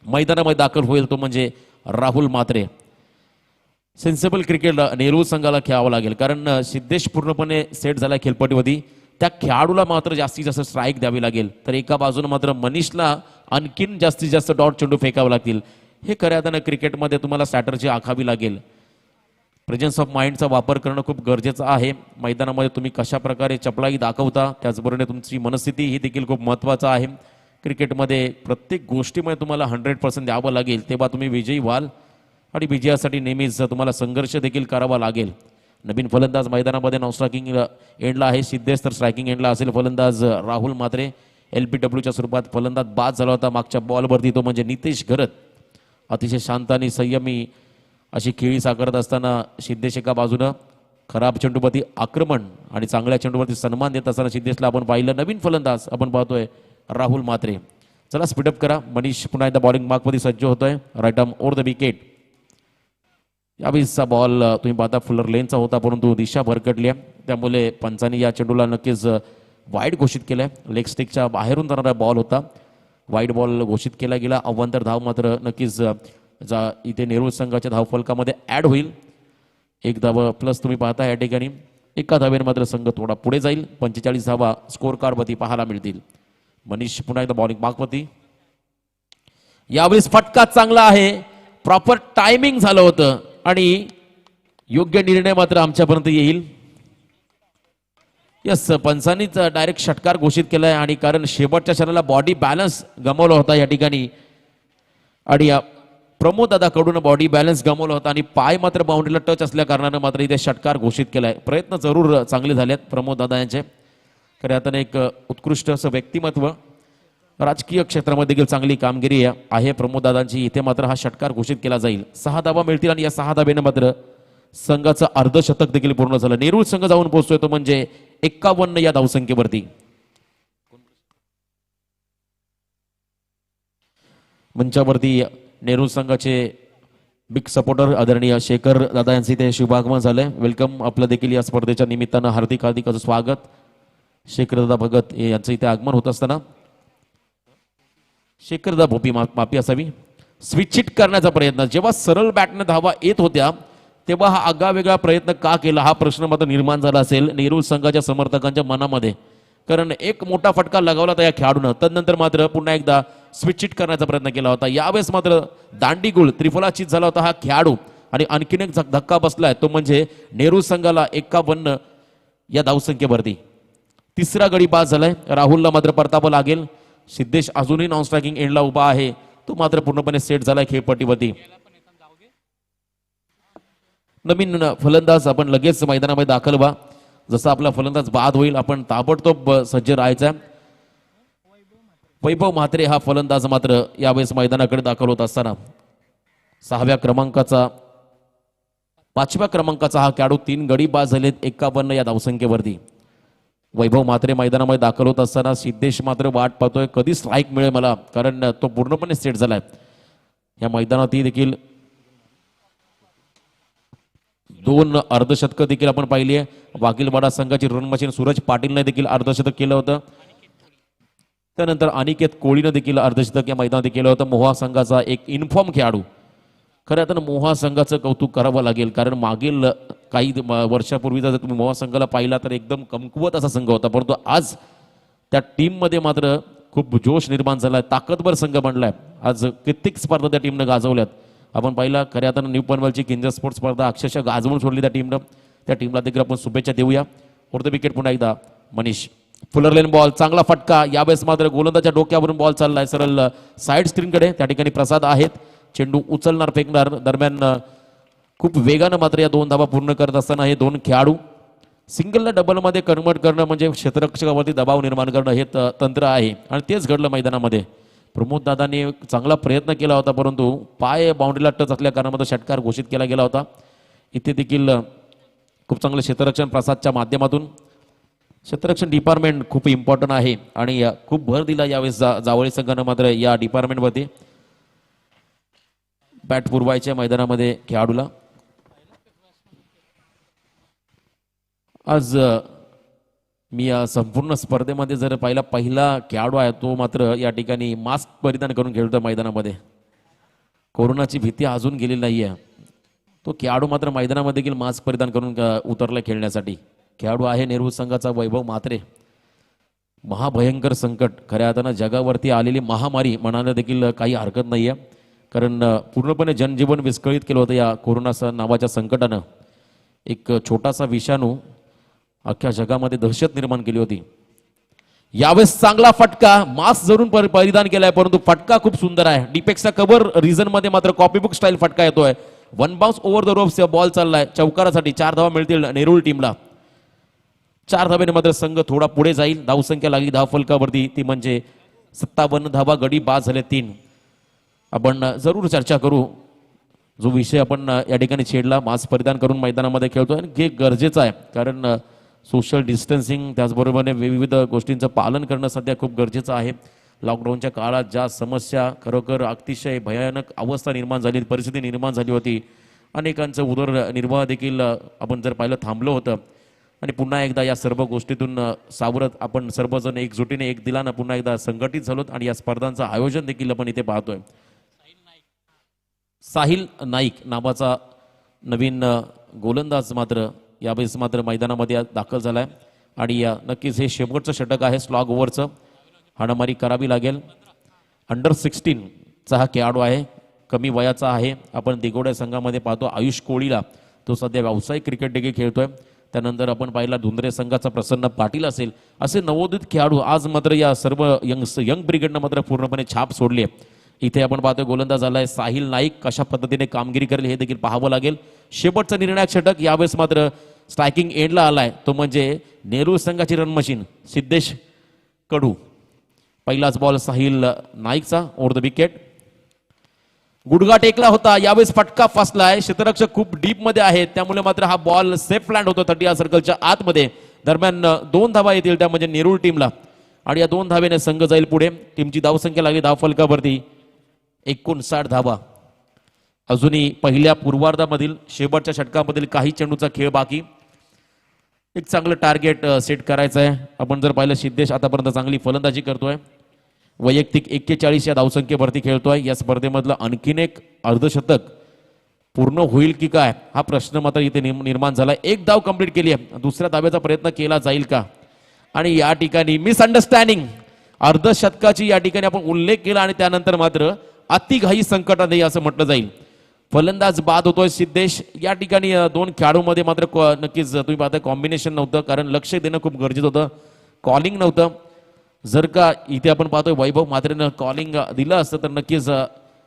मैदानामध्ये दाखल होईल, तो म्हणजे राहुल म्हात्रे. सेन्सिबल क्रिकेट नेहरू संघाला खेळावं लागेल, कारण सिद्धेश पूर्णपणे सेट झाला खेळपट्टीवरती. त्या खेळाडूला मात्र जास्तीत जास्त स्ट्राईक द्यावी लागेल, तर एका बाजूने मात्र मनीषला आणखीन जास्तीत जास्त डॉट चेंडू फेकावे लागतील. हे खऱ्या अर्थानं क्रिकेटमध्ये तुम्हाला स्ट्रॅटर्जी आखावी लागेल. प्रेझेन्स ऑफ माइंडचा वापर करणं खूप गरजेचं आहे. मैदानामध्ये तुम्ही कशा प्रकारे चपळाई दाखवता, त्याचबरोबर तुमची मनस्थिती ही देखील खूप महत्त्वाचं आहे. क्रिकेटमध्ये प्रत्येक गोष्टीमध्ये तुम्हाला 100% द्यावं लागेल, तेव्हा तुम्ही विजयी व्हाल, आणि विजयासाठी नेहमीच तुम्हाला संघर्ष देखील करावा लागेल. नवीन फलंदाज मैदानामध्ये नॉन स्ट्रायकिंग एंडला आहे सिद्धेश, तर स्ट्रायकिंग एंडला असेल फलंदाज राहुल म्हात्रे. LPWच्या स्वरूपात फलंदाज बाद झाला होता मागच्या बॉलवरती, तो म्हणजे नितेश घरत. अतिशय शांत आणि संयमी अशी खेळी साकारत असताना सिद्धेश एका बाजूनं खराब चेंडूवरती आक्रमण आणि चांगल्या चेंडूवरती सन्मान देत असताना सिद्धेशला आपण पाहिलं. नवीन फलंदाज आपण पाहतोय राहुल म्हात्रे. चला स्पीडअप करा. मनीष पुन्हा एकदा बॉलिंग मार्कमध्ये सज्ज होतोय. Right arm over the wicket. यावेळीचा बॉल तुम्ही पाहता फुलर लेनचा होता परंतु दिशा भरकटली आहे, त्यामुळे पंचांनी या चेंडूला नक्कीच वाईड घोषित केलंय. लेग स्टिकच्या बाहेरून जाणारा बॉल होता, वाईड बॉल घोषित केला गेला. अवांतर धाव मात्र नक्कीच इथे नेहरू संघाच्या धावफलकामध्ये ॲड होईल. एक धाव प्लस तुम्ही पाहता या ठिकाणी. एका धावेने मात्र संघ थोडा पुढे जाईल. 45 धावा स्कोर कार्डवरती पाहायला मिळतील. मनीष पुन्हा एकदा बॉलिंग मार्कवरती. यावेळेस फटका चांगला आहे, प्रॉपर टायमिंग झालं होतं आणि योग्य निर्णय मात्र आमच्यापर्यंत येईल. यस, पंचांनीच डायरेक्ट षटकार घोषित केलाय आणि कारण शेवटच्या क्षणाला बॉडी बॅलन्स गमावला होता या ठिकाणी आणि प्रमोद दादाकडून बॉडी बॅलन्स गमावला होता आणि पाय मात्र बाउंड्रीला टच असल्या कारणानं मात्र इथे षटकार घोषित केलाय. प्रयत्न जरूर चांगले झालेत प्रमोद दादा यांचे. खरे आता एक उत्कृष्ट असं व्यक्तिमत्व, राजकीय क्षेत्रामध्ये देखील चांगली कामगिरी आहे प्रमोद दादांची. इथे मात्र हा षटकार घोषित केला जाईल. 6 धावा मिळतील आणि या 6 धावेने मात्र संघाचं अर्धशतक देखील पूर्ण झालं. नेरूळ संघ जाऊन पोहोचतोय तो म्हणजे 51 या धावसंख्येवरती. मंचावरती नेहरू संघाचे बिग सपोर्टर आदरणीय शेखर दादा यांचे ते शुभागमन झालंय. वेलकम. आपलं देखील या स्पर्धेच्या निमित्तानं हार्दिक हार्दिक असं स्वागत. शेखर दादा भगत यांचं इथे आगमन होत असताना शेखर दादा भोपी माफी असावी, स्विच हिट करण्याचा प्रयत्न. जेव्हा सरळ बॅटने धावा येत होत्या तेव्हा हा आगळावेगळा प्रयत्न का केला हा प्रश्न मात्र निर्माण झाला असेल नेहरू संघाच्या समर्थकांच्या मनामध्ये, कारण एक मोठा फटका लगावला होता या खेळाडूनं. तदनंतर मात्र पुन्हा एकदा स्विच हिट करण्याचा प्रयत्न केला होता. यावेळेस मात्र दांडीगुळ त्रिफलाचीत झाला होता हा खेळाडू आणि आणखीन एक धक्का बसलाय तो म्हणजे नेहरू संघाला 51 या धावसंख्येवरती. तिसरा गडी बाद झालाय. राहुलला मात्र परतावं लागेल. सिद्धेश अजूनही नॉन स्ट्रायकिंग एंडला उभा आहे, तो मात्र पूर्णपणे सेट झालाय खेळपट्टीवरती. नवीन फलंदाज आपण लगेच मैदानामध्ये दाखल व्हा. जसा आपला फलंदाज बाद होईल आपण ताबडतोब सज्ज राहायचा. वैभव म्हात्रे हा फलंदाज मात्र यावेळेस मैदानाकडे दाखल होत असताना 5व्या क्रमांकाचा हा खेळाडू 3 गडी बाद झालेत 51 या धावसंख्येवरती. वैभव म्हात्रे मैदानामध्ये दाखल होत असताना सिद्धेश मात्र वाट पाहतोय कधी स्ट्राईक मिळेल मला, कारण तो पूर्णपणे सेट झालाय. या मैदानात देखील 2 अर्धशतक देखील आपण पाहिली आहे. वाघीलवाडा संघाची रन मशीन सूरज पाटीलने देखील अर्धशतक केलं होतं. त्यानंतर अनिकेत कोळीनं देखील अर्धशतक या मैदानात केलं होतं. मोहा संघाचा एक इन्फॉर्म खेळाडू. खरं आता मोहा संघाचं कौतुक करावं लागेल, कारण मागील काही वर्षापूर्वीचा जर तुम्ही मोहा संघाला पाहिला तर एकदम कमकुवत असा संघ होता, परंतु आज त्या टीममध्ये मात्र खूप जोश निर्माण झालाय, ताकदवर संघ बनलाय. आज कित्येक स्पर्धा त्या टीमनं गाजवल्यात. आपण पाहिला खऱ्या अर्थानं न्यू पनवेलची किंजर स्पोर्ट्स स्पर्धा अक्षरशः गाजवून सोडली त्या टीमनं. त्या टीमला देखील आपण शुभेच्छा देऊया. फोर्थ विकेट पुन्हा एकदा मनीष. फुलर लेन बॉल, चांगला फटका. यावेळेस मात्र गोलंदाजच्या डोक्यावरून बॉल चाललाय सरळ साईड स्क्रीनकडे. त्या ठिकाणी प्रसाद आहेत. चेंडू उचलणार फेकणार दरम्यान खूप वेगानं मात्र या 2 धावा पूर्ण करत असताना हे 2 खेळाडू सिंगलला डबलमध्ये कन्वर्ट करणं म्हणजे क्षेत्ररक्षकावरती दबाव निर्माण करणं हे तंत्र आहे आणि तेच घडलं मैदानामध्ये. प्रमोद दादांनी चांगला प्रयत्न केला होता परंतु पाय बाउंड्रीला टच असल्या कारणामध्ये षटकार घोषित केला गेला होता. इथे देखील खूप चांगलं क्षेत्ररक्षण प्रसादच्या माध्यमातून. क्षेत्ररक्षण डिपार्टमेंट खूप इम्पॉर्टंट आहे आणि खूप भर दिला यावेळेस जावळी संघानं मात्र या डिपार्टमेंटमध्ये. बॅट पुरवायच्या मैदानामध्ये खेळाडूला. आज मी या संपूर्ण स्पर्धेमध्ये जर पहिला खेळाडू आहे तो मात्र या ठिकाणी मास्क परिधान करून खेळतो मैदानामध्ये. कोरोनाची भीती अजून गेलेली नाही आहे. तो खेळाडू मात्र मैदानामध्ये देखील मास्क परिधान करून उतरला खेळण्यासाठी. खेळाडू आहे नेहरू संघाचा वैभव म्हात्रे. महाभयंकर संकट, खऱ्या अर्थानं जगावरती आलेली महामारी म्हणायला देखील काही हरकत नाही आहे, कारण पूर्णपणे जनजीवन विस्कळीत केलं होतं या कोरोना नावाच्या संकटानं. एक छोटासा विषाणू अख्ख्या जगामध्ये दहशत निर्माण केली होती. यावेळेस चांगला फटका, मास्क जरूर परिधान केलाय परंतु फटका खूप सुंदर आहे. डिपेक्सचा कव्हर रिझन मध्ये मात्र कॉपीबुक स्टाईल फटका येतोय. 1 bounce over the ropes ball चाललाय चौकारासाठी. 4 धावा मिळतील नेरूळ टीमला. 4 धाब्याने मात्र संघ थोडा पुढे जाईल. धावसंख्या लागली धाव फलकावरती ती म्हणजे 57 धावा. गडी बाद झाले 3. आपण जरूर चर्चा करू जो विषय आपण या ठिकाणी छेडला. मास्क परिधान करून मैदानामध्ये खेळतोय आणि हे गरजेचं आहे कारण सोशल डिस्टन्सिंग त्याचबरोबरने विविध गोष्टींचं पालन करणं सध्या खूप गरजेचं आहे. लॉकडाऊनच्या काळात ज्या समस्या खरोखर अतिशय भयानक अवस्था निर्माण झाली, परिस्थिती निर्माण झाली होती, अनेकांचं उदरनिर्वाह देखील आपण जर पाहिलं थांबलं होतं आणि पुन्हा एकदा या सर्व गोष्टीतून सावरत आपण सर्वजण एकजुटीने एक दिलानं पुन्हा एकदा संघटित झालोत आणि या स्पर्धांचं आयोजन देखील आपण इथे पाहतोय. साहिल नाईक नावाचा नवीन गोलंदाज मात्र यावेळेस मात्र मैदानामध्ये दाखल झालाय आणि नक्कीच हे शेवटचं षटक आहे स्लॉग ओव्हरचं. हाणामारी करावी लागेल. अंडर 16चा हा खेळाडू आहे, कमी वयाचा आहे. आपण दिगोड्या संघामध्ये पाहतो आयुष कोळीला, तो सध्या व्यावसायिक क्रिकेट देखील खेळतोय. त्यानंतर आपण पाहिला धुंद्रे संघाचा प्रसन्न पाटील असेल, असे नवोदित खेळाडू आज मात्र या सर्व यंग ब्रिगेडनं मात्र पूर्णपणे छाप सोडली आहे. इथे आपण पाहतोय गोलंदाज आलाय साहिल नाईक, कशा पद्धतीने कामगिरी करेल हे देखील पाहावं लागेल. शेवटचा निर्णायक षटक यावेळेस मात्र स्ट्रायकिंग एंडला आलाय, तो म्हणजे नेहरू संघाची रन मशीन सिद्धेश कडू. पहिलाच बॉल साहिल नाईकचा ओव्हर द विकेट. गुडघा टेकला होता, यावेळेस फटका फसलाय. क्षेत्ररक्षक खूप डीप मध्ये आहेत त्यामुळे मात्र हा बॉल सेफ लँड होतो 30 सर्कलच्या आतमध्ये. दरम्यान 2 धावा येतील त्या म्हणजे नेरूळ टीमला आणि या 2 धावेने संघ जाईल पुढे. टीमची धावसंख्या लागली धाव फलकावरती 59 धावा. अजूनही पहिल्या पूर्वार्धामधील शेवटच्या षटकामधील काही चेंडूचा खेळ बाकी. एक चांगलं टार्गेट सेट करायचं आहे. आपण जर पाहिलं सिद्धेश आतापर्यंत चांगली फलंदाजी करतोय, वैयक्तिक 41 या धावसंख्येवरती खेळतोय. या स्पर्धेमधलं आणखीन एक अर्धशतक पूर्ण होईल की काय हा प्रश्न मात्र इथे निर्माण झाला. एक धाव कंप्लीट केली आहे, दुसऱ्या धावेचा प्रयत्न केला जाईल का? आणि या ठिकाणी मिसअंडरस्टँडिंग अर्धशतकाची या ठिकाणी आपण उल्लेख केला आणि त्यानंतर मात्र अतिघाई संकटात नाही असं म्हटलं जाईल. फलंदाज बाद होतोय सिद्धेश. या ठिकाणी 2 खेळाडूंमध्ये मात्र नक्कीच तुम्ही पाहता कॉम्बिनेशन नव्हतं कारण लक्ष देणं खूप गरजेचं होतं, कॉलिंग नव्हतं. जर का इथे आपण पाहतोय वैभव म्हात्रेनं कॉलिंग दिलं असतं तर नक्कीच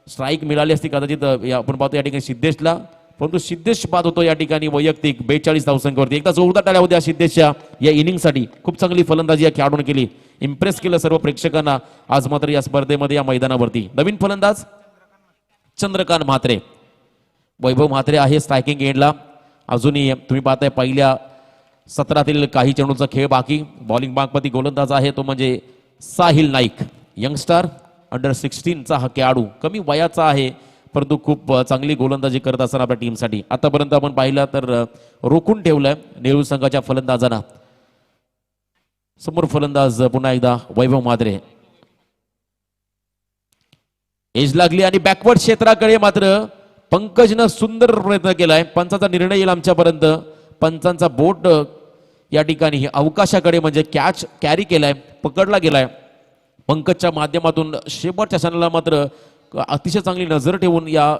स्ट्राईक मिळाली असती कदाचित. आपण पाहतो या ठिकाणी सिद्धेशला, परंतु सिद्धेश बाद होतो या ठिकाणी वैयक्तिक 42 धावसंख्येवरती. एकदा जोरदार टाळ्या होत्या सिद्धेशच्या या इनिंगसाठी. खूप चांगली फलंदाजी या खेळाडूने केली, इम्प्रेस केलं सर्व प्रेक्षकांना आज मात्र या स्पर्धेमध्ये या मैदानावरती. नवीन फलंदाज चंद्रकांत म्हात्रे. वैभव म्हात्रे आहे स्ट्रायकिंग एंडला. अजूनही तुम्ही पाहताय पहिल्या सत्रातील काही चेंडूचा खेळ बाकी. बॉलिंग बागपती गोलंदाज आहे तो म्हणजे साहिल नाईक, यंगस्टर अंडर 16चा हा खेळाडू. कमी वयाचा आहे परंतु खूप चांगली गोलंदाजी करत असताना आपल्या टीमसाठी. आतापर्यंत आपण पाहिलं तर रोखून ठेवलंय नेहरू संघाच्या फलंदाजांना. समोर फलंदाज पुन्हा एकदा वैभव म्हात्रे. एज लागली आणि बॅकवर्ड क्षेत्राकडे मात्र पंकजनं सुंदर प्रयत्न केलाय. पंचाचा निर्णय येईल आमच्यापर्यंत. पंचांचा बोट या ठिकाणी अवकाशाकडे म्हणजे कॅच कॅरी केलाय, पकडला गेलाय. पंकजच्या माध्यमातून शेवटच्या क्षणाला मात्र अतिशय चांगली नजर ठेवून या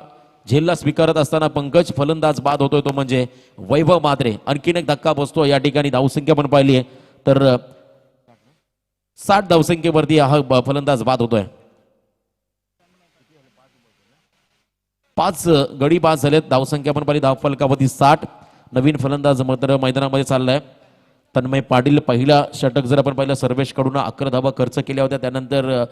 झेलला स्वीकारत असताना पंकज फलंदाज बाद होतोय तो म्हणजे वैभव म्हात्रे. आणखीन एक धक्का बसतो या ठिकाणी. धावसंख्या पण पाहिली आहे तर 60 धावसंख्येवरती हा फलंदाज बाद होतोय. 5 गडी बाद झालेत. धावसंख्या पण पाहिली धाव फलकावरती 60. नवीन फलंदाज मात्र मैदानामध्ये चाललाय तन्मय पाटील. पहिला षटक जर आपण पाहिलं सर्वेश कडून 11 धावा खर्च केल्या होत्या. त्यानंतर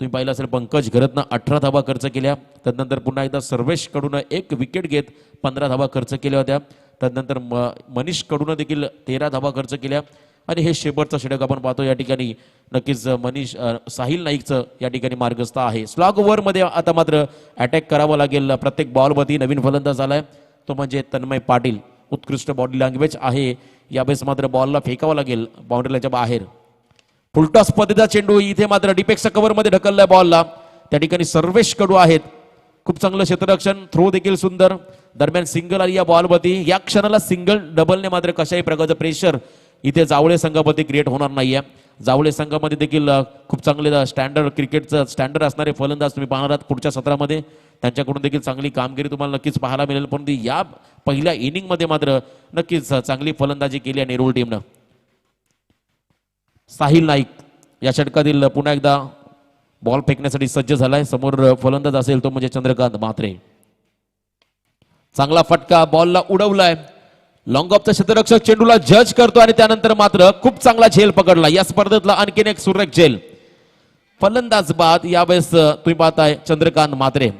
तुम्ही पाहिलं असेल पंकज घरतनं 18 धावा खर्च केल्या. त्यानंतर पुन्हा एकदा सर्वेश कडून 1 विकेट घेत 15 धावा खर्च केल्या होत्या. त्यानंतर मनीष कडून देखील 13 धावा खर्च केल्या. आणि हे शेवटचं षटक आपण पाहतो या ठिकाणी नक्कीच साहिल नाईकचं या ठिकाणी मार्गस्थ आहे. स्लॉग ओव्हरमध्ये आता मात्र अटॅक करावं लागेल प्रत्येक बॉलवरती. नवीन फलंदाज आलाय तो म्हणजे तन्मय पाटील. उत्कृष्ट बॉडी लँग्वेज आहे. यावेळेस मात्र बॉलला फेकावं लागेल बाउंड्रीच्या बाहेर. फुलटॉस पद्धतीचा चेंडू इथे मात्र डिपेक्सच्या कव्हरमध्ये ढकललाय बॉलला. त्या ठिकाणी सर्वेश कडू आहेत. खूप चांगलं क्षेत्ररक्षण, थ्रो देखील सुंदर. दरम्यान सिंगल आली या बॉलवरती. या क्षणाला सिंगल डबलने मात्र कशाही प्रकारचं प्रेशर इथे जावळे संघावरती क्रिएट होणार नाहीये. जावळे संघामध्ये देखील खूप चांगले स्टँडर्ड क्रिकेटचं स्टँडर्ड असणारे फलंदाज तुम्ही पाहणार आहात पुढच्या सत्रामध्ये. त्यांच्याकडून देखील चांगली कामगिरी तुम्हाला नक्कीच पाहायला मिळेल. परंतु या पहिल्या इनिंगमध्ये मात्र नक्कीच चांगली फलंदाजी केली आहे नेरूळ टीमनं. साहिल नाईक या षटकातील पुन्हा एकदा बॉल फेकण्यासाठी सज्ज झालाय. समोर फलंदाज असेल तो म्हणजे चंद्रकांत म्हात्रे. चांगला फटका बॉलला उडवलाय. लॉंग ऑफचा क्षेत्ररक्षक चेंडूला जज करतो आणि त्यानंतर मात्र खूप चांगला झेल पकडला. या स्पर्धेतला आणखीन एक सुरेख झेल. फलंदाज बाद यावेळेस तुम्ही पाहताय चंद्रकांत म्हात्रे.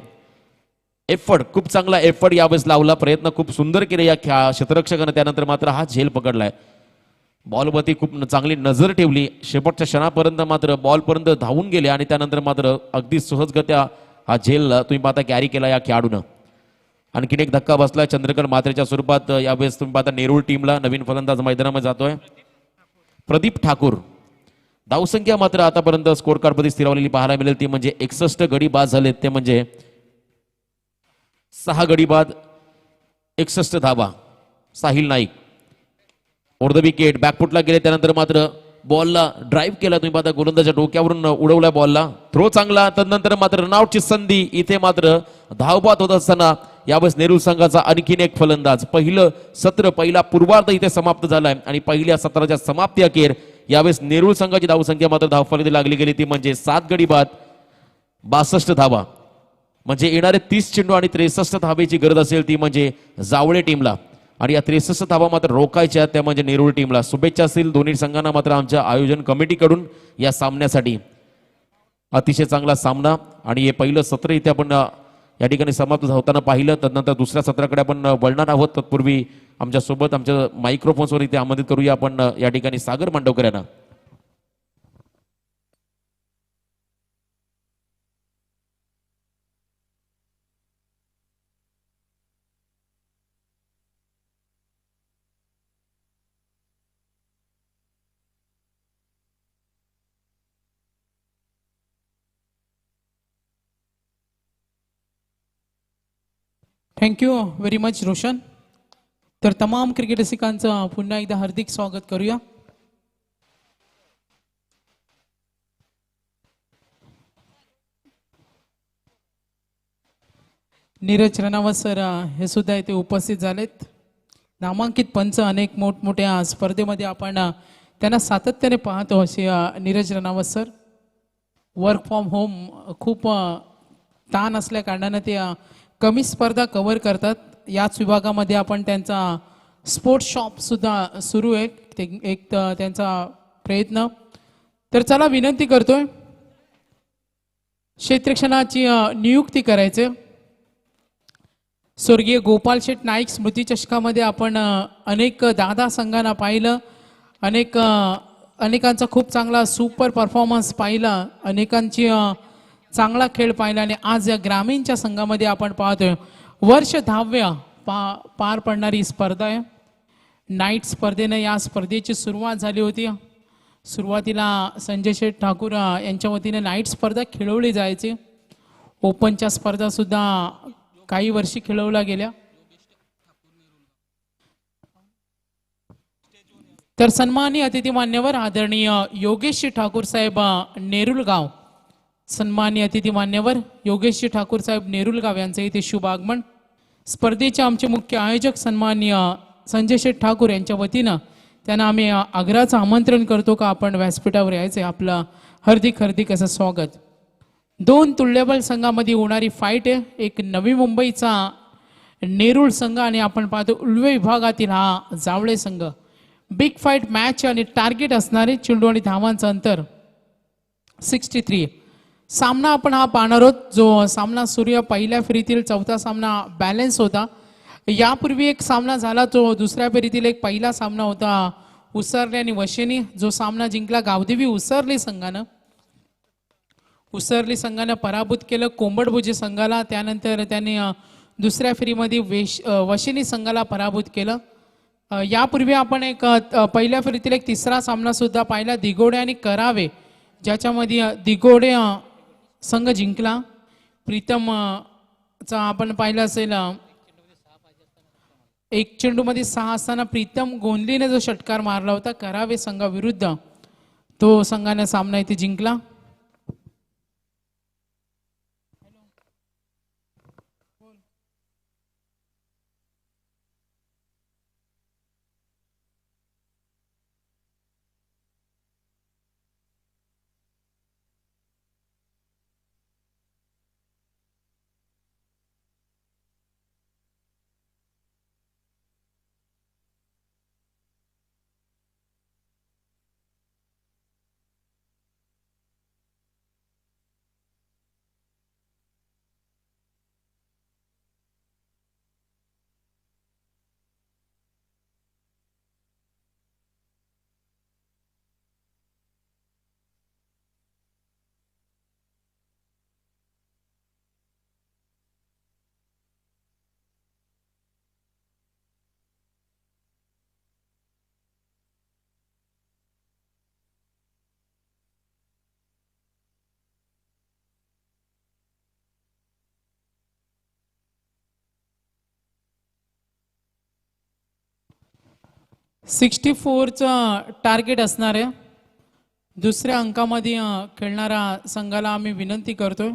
एफर्ट खूप चांगला एफर्ट यावेळेस लावला. प्रयत्न खूप सुंदर केले या क्षेत्ररक्षकाने. त्यानंतर मात्र हा झेल पकडलाय. बॉलवरती खूप चांगली नजर ठेवली. शेवटच्या क्षणापर्यंत मात्र बॉलपर्यंत धावून गेले आणि त्यानंतर मात्र अगदी सहजगत्या हा झेल तुम्ही पाहता कॅरी केला या खेळाडूनं. आणखीन एक धक्का बसलाय चंद्रकांत म्हात्रेच्या स्वरूपात. यावेळेस तुम्ही पाहता नेरूळ टीमला नवीन फलंदाज मैदानामध्ये जातोय प्रदीप ठाकूर. धावसंख्या मात्र आतापर्यंत स्कोर कार्डमध्ये स्थिरावलेली पाहायला मिळेल ती म्हणजे 61 गडी बाद झालेत. ते म्हणजे 6 गडी बाद 61 धावा. Sahil Naik over the wicket बॅकफुटला गेले. त्यानंतर मात्र बॉलला ड्राईव्ह केला. तुम्ही पाहता गोलंदाजाच्या डोक्यावरून उडवला बॉलला. थ्रो चांगला. तदनंतर मात्र रनआउटची संधी. इथे मात्र धावबाद होत असताना यावेळेस नेरूळ संघाचा आणखीन एक फलंदाज. पहिलं सत्र पहिला पूर्वार्ध इथे समाप्त झालाय आणि पहिल्या सत्राच्या समाप्ती अखेर यावेळेस नेरूळ संघाची धावसंख्या मात्र धावफलकात लागली गेली ती म्हणजे 7 गडी बाद 62 धावा. म्हणजे येणारे 30 चेंडू आणि 63 धावेची गरज असेल ती म्हणजे जावळे टीमला. आणि या 63 धावा मात्र रोखायच्या त्या म्हणजे नेरूळ टीमला. शुभेच्छा असतील दोन्ही संघांना मात्र आमच्या आयोजन कमिटीकडून या सामन्यासाठी. अतिशय चांगला सामना आणि हे पहिलं सत्र इथे आपण या ठिकाणी समाप्त होताना पाहिलं. तदनंतर दुसऱ्या सत्राकडे आपण वळणार आहोत. तत्पूर्वी आमच्या सोबत आमच्या मायक्रोफोन्सवर इथे आमंत्रित करूया आपण या ठिकाणी सागर मांडवकर यांना. Thank you very much Roshan. तर तमाम क्रिकेट रसिकांचं पुन्हा एकदा हार्दिक स्वागत करूया. नीरज रनावत सर हे सुद्धा इथे उपस्थित झालेत. नामांकित पंच अनेक मोठमोठ्या स्पर्धेमध्ये आपण त्यांना सातत्याने पाहतो असे Neeraj Ranaut sir. Work from home खूप ताण असल्या कारणानं ते कमी स्पर्धा कव्हर करतात. याच विभागामध्ये आपण त्यांचा स्पोर्ट्स शॉप सुद्धा सुरू आहे. एक त्यांचा प्रयत्न. तर चला विनंती करतोय क्षेत्ररक्षणाची नियुक्ती करायचे. स्वर्गीय गोपाल शेठ नाईक स्मृती चषकामध्ये आपण अनेक दादा संघांना पाहिलं. अनेकांचा खूप चांगला सुपर परफॉर्मन्स पाहिला. अनेकांची चांगला खेळ पाहिला आणि आज या ग्रामीणच्या संघामध्ये आपण पाहतोय वर्ष 10व्या पार पडणारी स्पर्धा आहे. नाईट स्पर्धेनं या स्पर्धेची सुरुवात झाली होती. सुरुवातीला संजय शेठ ठाकूर यांच्या वतीने नाईट स्पर्धा खेळवली जायची. ओपनच्या स्पर्धा सुद्धा काही वर्षी खेळवल्या गेल्या. तर सन्माननीय अतिथी मान्यवर आदरणीय योगेशजी ठाकूर साहेब नेरुल गाव. सन्माननीय अतिथी मान्यवर योगेशजी ठाकूर साहेब नेरुल गाव यांचे इथे शुभ आगमन. स्पर्धेचे आमचे मुख्य आयोजक सन्माननीय संजय शेठ ठाकूर यांच्या वतीनं त्यांना आम्ही आग्रहाचं आमंत्रण करतो का आपण व्यासपीठावर यायचे. आपलं हार्दिक हार्दिक असं स्वागत. 2 तुल्यबळ संघामध्ये होणारी फाईट आहे. एक नवी मुंबईचा नेरूळ संघ आणि आपण पाहतो उल्वे विभागातील हा जावळे संघ. बिग फाईट मॅच आणि टार्गेट असणारे चेंडू आणि धावांचं अंतर 63. सामना आपण हा पाहणार आहोत. जो सामना सूर्य पहिल्या फेरीतील चौथा सामना बॅलन्स होता. यापूर्वी एक सामना झाला तो दुसऱ्या फेरीतील एक पहिला सामना होता उसरले आणि वशेनी. जो सामना जिंकला गावदेवी उसरली संघानं. उसरली संघानं पराभूत केलं कोंबडभुजे संघाला. त्यानंतर त्यांनी दुसऱ्या फेरीमध्ये वशिनी संघाला पराभूत केलं. यापूर्वी आपण एक पहिल्या फेरीतील एक तिसरा सामना सुद्धा पाहिला दिगोडे आणि करावे, ज्याच्यामध्ये दिगोडे संघ जिंकला. प्रीतम चा आपण पाहिलं असेल एक चेंडूमध्ये 6 असताना प्रीतम गोंधलीने जो षटकार मारला होता करावे संघाविरुद्ध, तो संघाने सामना इथे जिंकला. 64चं टार्गेट असणार आहे. दुसऱ्या अंकामध्ये खेळणारा संघाला आम्ही विनंती करतोय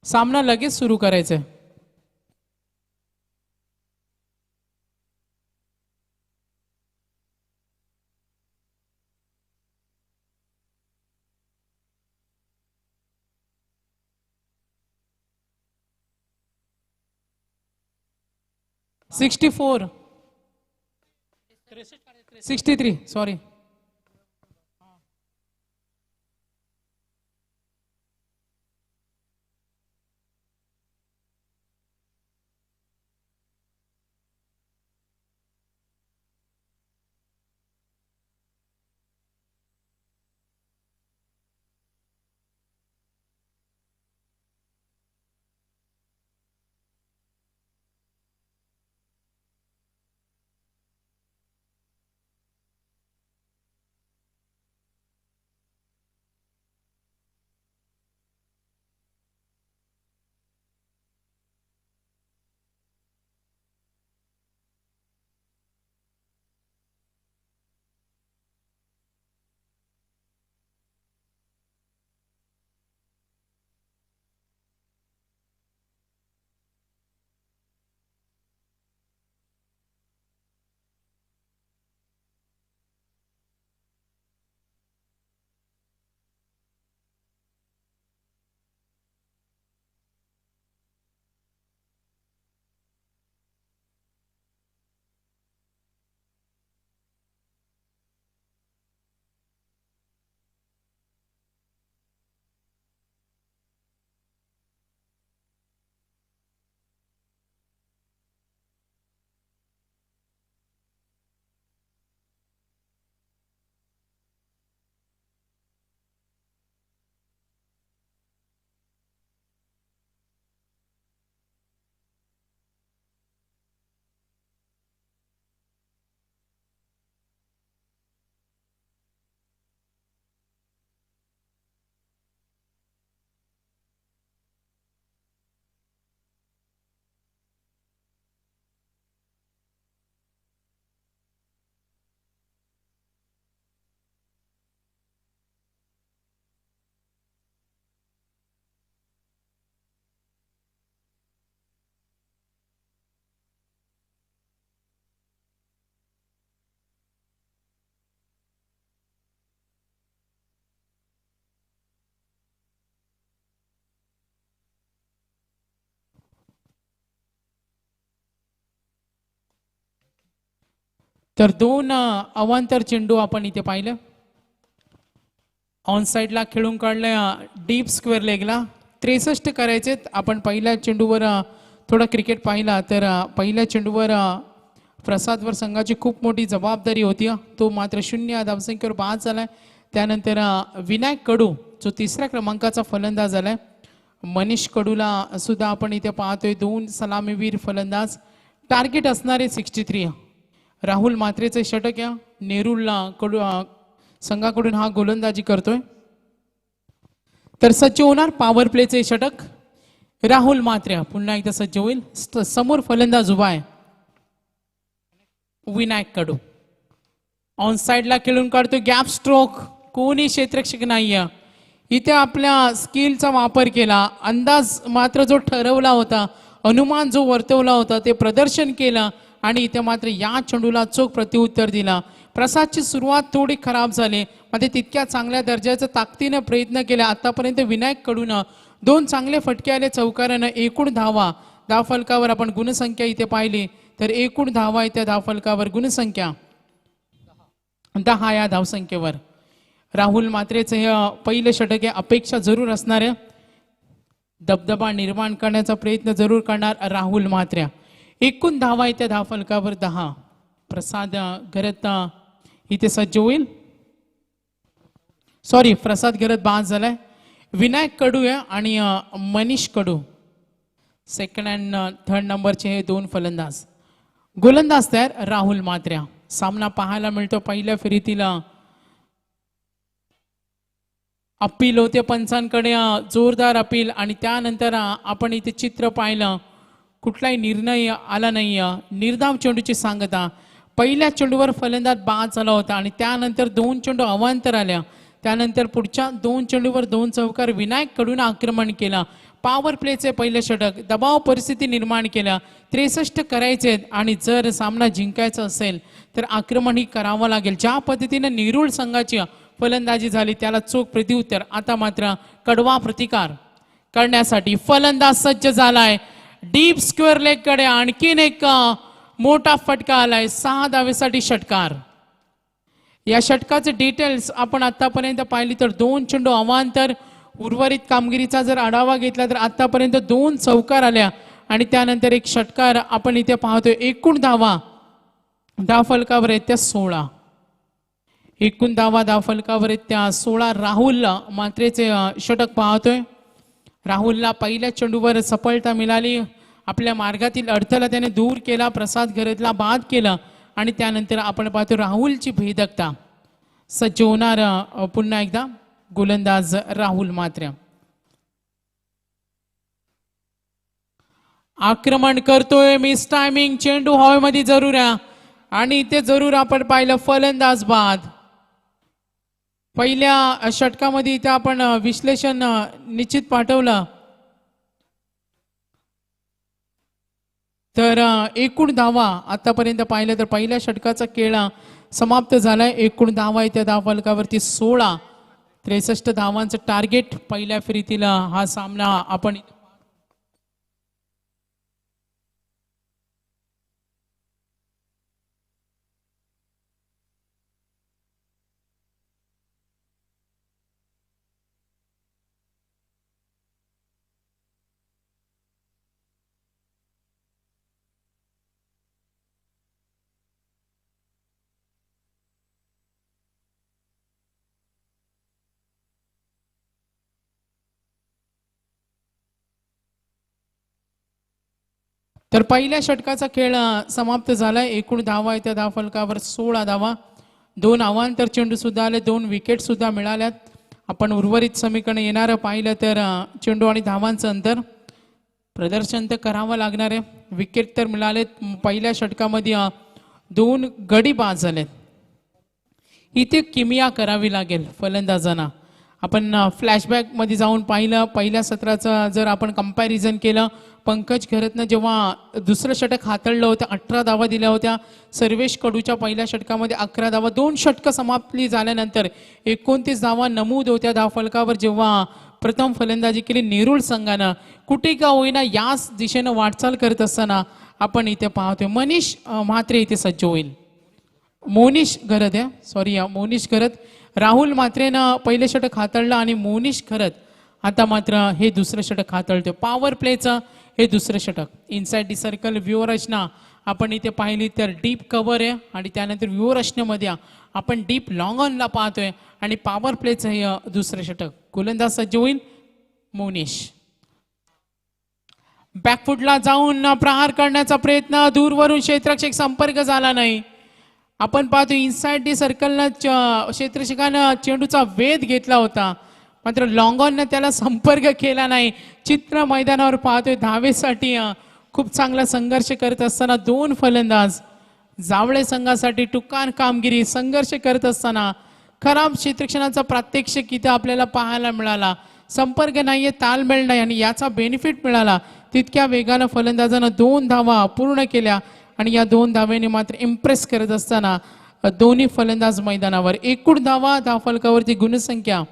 सामना लगेच सुरू करायचा आहे. Four 63 sorry. तर दोन अवांतर चेंडू आपण इथे पाहिलं. ऑन साईडला खेळून काढलं डीप स्क्वेअर लेगला 63 करायचे. आपण पहिल्या चेंडूवर थोडा क्रिकेट पाहिला तर पहिल्या चेंडूवर प्रसादवर संघाची खूप मोठी जबाबदारी होती. तो मात्र 0 धावसंख्येवर बाद झालाय. त्यानंतर विनायक कडू जो 3ऱ्या क्रमांकाचा फलंदाज झालाय. मनीष कडूला सुद्धा आपण इथे पाहतोय. 2 सलामीवीर फलंदाज. टार्गेट असणारे 63. राहुल मात्रेचे षटक या नेरूळला कडू संघाकडून हा गोलंदाजी करतोय. तर सज्ज होणार पॉवर प्लेचे षटक. राहुल मात्रे पुन्हा एकदा सज्ज होईल. समोर फलंदाज उभा आहे विनायक कडू. ऑन साइडला खेळून काढतो गॅप स्ट्रोक. कोणी क्षेत्ररक्षक नाहीये इथे. आपल्या स्किलचा वापर केला. अंदाज मात्र जो ठरवला होता, अनुमान जो वर्तवला होता ते प्रदर्शन केलं आणि इथे मात्र या चेंडूला चोख प्रत्युत्तर दिला. प्रसादची सुरुवात थोडी खराब झाली, मध्ये तितक्या चांगल्या दर्जाचा ताकदीने प्रयत्न केला. आतापर्यंत विनायक कडून 2 चांगले फटके आले चौकारानं. एकूण धावफलकावर आपण गुणसंख्या इथे पाहिली तर एकूण धावा त्या धावफलकावर गुणसंख्या 10 या धावसंख्येवर. राहुल मात्रेचं हे पहिलं षटक आहे. अपेक्षा जरूर असणार आहे. दबदबा निर्माण करण्याचा प्रयत्न जरूर करणार राहुल मात्रे. एकूण धावा त्या धावफलकावर 10. प्रसाद घरत इथे सज्ज होईल. सॉरी, प्रसाद घरत बाद झालाय. विनायक कडू आहे आणि मनीष कडू सेकंड अँड थर्ड नंबरचे हे 2 फलंदाज. गोलंदाज तयार राहुल मात्रे. सामना पाहायला मिळतो. पहिल्या फेरीतील अपील होते पंचांकडे, जोरदार अपील आणि त्यानंतर आपण इथे चित्र पाहिलं. कुठलाही निर्णय आला नाही. निर्धाव चेंडूची सांगता. पहिल्या चेंडूवर फलंदाज बाद झाला होता आणि त्यानंतर 2 चेंडू अवांतर आल्या. त्यानंतर पुढच्या 2 चेंडूवर 2 चौकार विनायक कडून आक्रमण केला. पॉवर प्लेचे पहिले षटक, दबाव परिस्थिती निर्माण केल्या. 63 करायचे आणि जर सामना जिंकायचा असेल तर आक्रमण ही करावं लागेल. ज्या पद्धतीने नेरूळ संघाची फलंदाजी झाली त्याला चोख प्रत्युत्तर. आता मात्र कडवा प्रतिकार करण्यासाठी फलंदाज सज्ज झालाय. डीप स्क्वेअर लेग कडे आणखीन एक मोठा फटका आलाय. 6 धावेसाठी षटकार. या षटकाचे डिटेल्स आपण आतापर्यंत पाहिली तर 2 चेंडू अवांतर. उर्वरित कामगिरीचा जर आढावा घेतला तर आतापर्यंत 2 चौकार आल्या आणि त्यानंतर एक षटकार आपण इथे पाहतोय. एकूण धावा धावफलकावर आहेत त्या 16. एकूण धावा फलकावर आहेत त्या 16. राहुल मात्रेचे षटक पाहतोय. राहुलला पहिल्या चेंडूवर सफलता मिळाली. आपल्या मार्गातील अडथळा त्याने दूर केला. प्रसाद घरतला बाद केला आणि त्यानंतर आपण पाहतो राहुलची भेदकता. सज्ज होणार पुन्हा एकदा गोलंदाज राहुल मात्रे. आक्रमण करतोय. Miss timing. चेंडू हवेमध्ये जरूर आहे आणि इथे जरूर आपण पाहिलं फलंदाज बाद. पहिल्या षटकामध्ये इथे आपण विश्लेषण निश्चित पाठवलं तर एकूण धावा आतापर्यंत पाहिलं तर पहिल्या षटकाचा खेळ समाप्त झालाय. एकूण धावा आहे त्या धावफलकावरती 16. 63 धावांचं टार्गेट पहिल्या फेरीतील हा सामना आपण तर पहिल्या षटकाचा खेळ समाप्त झालाय. एकूण धावा आहे त्या धावफलकावर 16 धावा. 2 अवांतर चेंडू सुद्धा आले. 2 विकेट सुद्धा मिळाल्यात. आपण उर्वरित समीकरण येणारं पाहिलं तर चेंडू आणि धावांचं अंतर प्रदर्शन तर करावं लागणार आहे. विकेट तर मिळालेत. पहिल्या षटकामध्ये 2 गडी बाद झालेत. इथे किमिया करावी लागेल फलंदाजांना. आपण फ्लॅशबॅकमध्ये जाऊन पाहिलं पहिल्या सत्राचं जर आपण कंपॅरिझन केलं. पंकज घरतनं जेव्हा दुसरं षटक हाताळलं होतं 18 धावा दिल्या होत्या. सर्वेश कडूच्या पहिल्या षटकामध्ये 11 धावा. 2 षटकं समाप्ती झाल्यानंतर 29 धावा नमूद होत्या धावफलकावर. जेव्हा प्रथम फलंदाजी केली नेरूळ संघानं कुठे का होईना याच दिशेनं वाटचाल करत असताना आपण इथे पाहतोय मनीष म्हात्रे इथे सज्ज होईल. मोनिश घरत आहे सॉरी मोनिश घरत. राहुल म्हात्रेनं पहिले षटक हाताळलं आणि मोनिश घरत आता मात्र हे दुसरं षटक हाताळते. पॉवर प्लेचं हे दुसरं षटक. इनसाइड दी सर्कल व्यूहरचना आपण इथे पाहिली तर डीप कव्हर आहे आणि त्यानंतर व्यूहरचनेमध्ये आपण डीप लॉंग ऑनला पाहतोय आणि पॉवर प्लेचं हे दुसरं षटक. गोलंदाज सज्ज होईल मोनिश. बॅकफुटला जाऊन प्रहार करण्याचा प्रयत्न. दूरवरून क्षेत्ररक्षक संपर्क झाला नाही. आपण पाहतो इनसाइड दी सर्कलनं क्षेत्ररक्षकानं चेंडूचा वेध घेतला होता मात्र लॉंगॉनने त्याला संपर्क केला नाही. चित्र मैदानावर पाहतोय धावेसाठी खूप चांगला संघर्ष करत असताना 2 फलंदाज जावळे संघासाठी टुकार कामगिरी संघर्ष करत असताना खराब क्षेत्ररक्षणाचा प्रात्यक्षिक इथं आपल्याला पाहायला मिळाला. संपर्क नाहीये, तालमेळ नाही आणि याचा बेनिफिट मिळाला. तितक्या वेगानं फलंदाजानं 2 धावा पूर्ण केल्या आणि या 2 धाव्यांनी मात्र इम्प्रेस करत असताना दोन्ही फलंदाज मैदानावर. एकूण धावा धावफलकावरती गुणसंख्या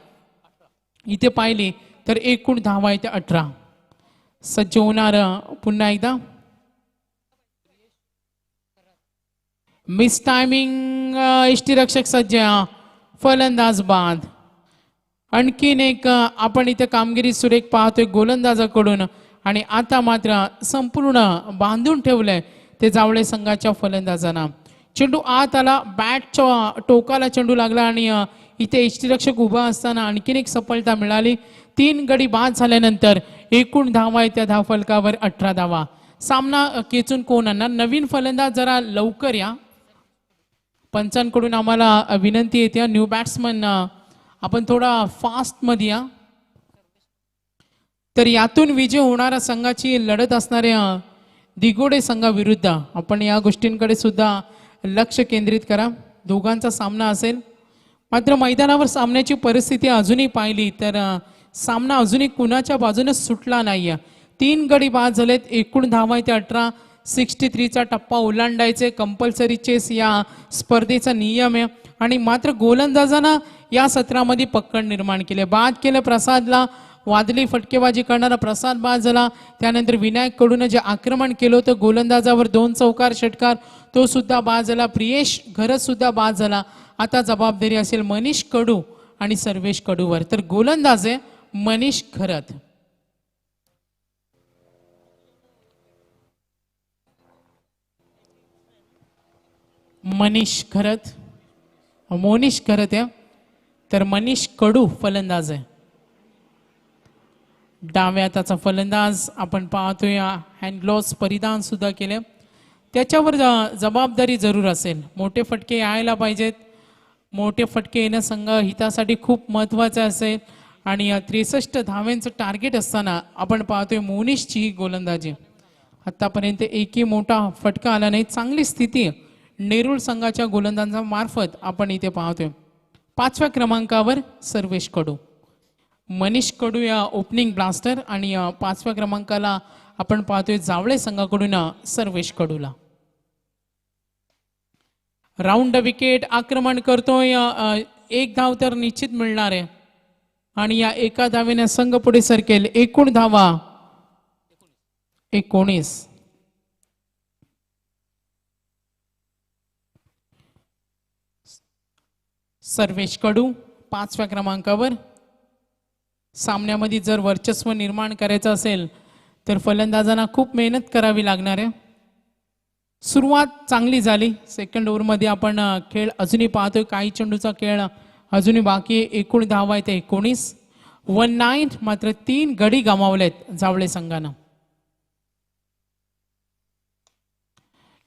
इथे पाहिली तर एकूण धावा इथे 18. सज्ज होणार पुन्हा एकदा. Miss timing. यष्टीरक्षक सज्ज. फलंदाज बाद. आणखीन एक आपण इथे कामगिरी सुरेख पाहतोय गोलंदाजाकडून आणि आता मात्र संपूर्ण बांधून ठेवलंय ते जावळे संघाच्या फलंदाजांना. चेंडू आत आला. बॅटच्या टोकाला चेंडू लागला आणि इथे यष्टीरक्षक उभा असताना आणखीन एक सफलता मिळाली. 3 गडी बाद झाल्यानंतर एकूण धावा आहे त्या धावफलकावर 18 धावा. सामना खेचून कोण आणणार? नवीन फलंदाज जरा लवकर या. पंचांकडून आम्हाला विनंती येते न्यू बॅट्समन आपण थोडा फास्ट मध्ये या. तर यातून विजय होणाऱ्या संघाची लढत असणाऱ्या दिगोडे संघाविरुद्ध आपण या गोष्टींकडे सुद्धा लक्ष केंद्रित करा. दोघांचा सामना असेल. मात्र मैदानावर सामन्याची परिस्थिती अजूनही पाहिली तर सामना अजूनही कुणाच्या बाजूने सुटला नाहीये. 3 गडी बाद झालेत. एकूण धावा आहेत 18. 63चा टप्पा ओलांडायचे कंपल्सरी चेस या स्पर्धेचा नियम आहे. आणि मात्र गोलंदाजांना या सत्रामध्ये पकड निर्माण केले. बाद केलं प्रसादला. वादळी फटकेबाजी करणारा प्रसाद बाद झाला. त्यानंतर विनायक कडून जे आक्रमण केलं होतं गोलंदाजावर 2 चौकार षटकार तो सुद्धा बाद झाला. प्रियेश घरत सुद्धा बाद झाला. आता जबाबदारी असेल मनीष कडू आणि सर्वेश कडूवर. तर गोलंदाज आहे मनीष घरत. मनीष घरत मोनिश घरत आहे. तर मनीष कडू फलंदाज आहे. डाव्या हाताचा फलंदाज आपण पाहतोय. हँड ग्लोव्स परिधान सुद्धा केले. त्याच्यावर जबाबदारी जरूर असेल. मोठे फटके यायला पाहिजेत. मोठे फटके येणं संघ हितासाठी खूप महत्त्वाचं असेल. आणि 63 धाव्यांचं टार्गेट असताना आपण पाहतोय मोनिशची ही गोलंदाजी. आतापर्यंत एकही मोठा फटका आला नाही. चांगली स्थिती नेरूळ संघाच्या गोलंदाजांमार्फत आपण इथे पाहतोय. 5व्या क्रमांकावर सर्वेश कडू. मनीष कडू या ओपनिंग ब्लास्टर आणि 5व्या क्रमांकाला आपण पाहतोय जावळे संघाकडून सर्वेश कडूला. राऊंड विकेट आक्रमण करतोय. 1 धाव तर निश्चित मिळणार आहे. आणि या एका धावेने संघ पुढे सरकेल. एकूण धावा 19. सर्वेश कडू 5व्या क्रमांकावर. सामन्यामध्ये जर वर्चस्व निर्माण करायचं असेल तर फलंदाजांना खूप मेहनत करावी लागणार आहे. सुरुवात चांगली झाली. सेकंड ओव्हरमध्ये आपण खेळ अजूनही पाहतोय. काही चेंडूचा खेळ अजूनही बाकी. एकूण धावा आहेत 19. 19 मात्र 3 गडी गमावलेत जावळे संघानं.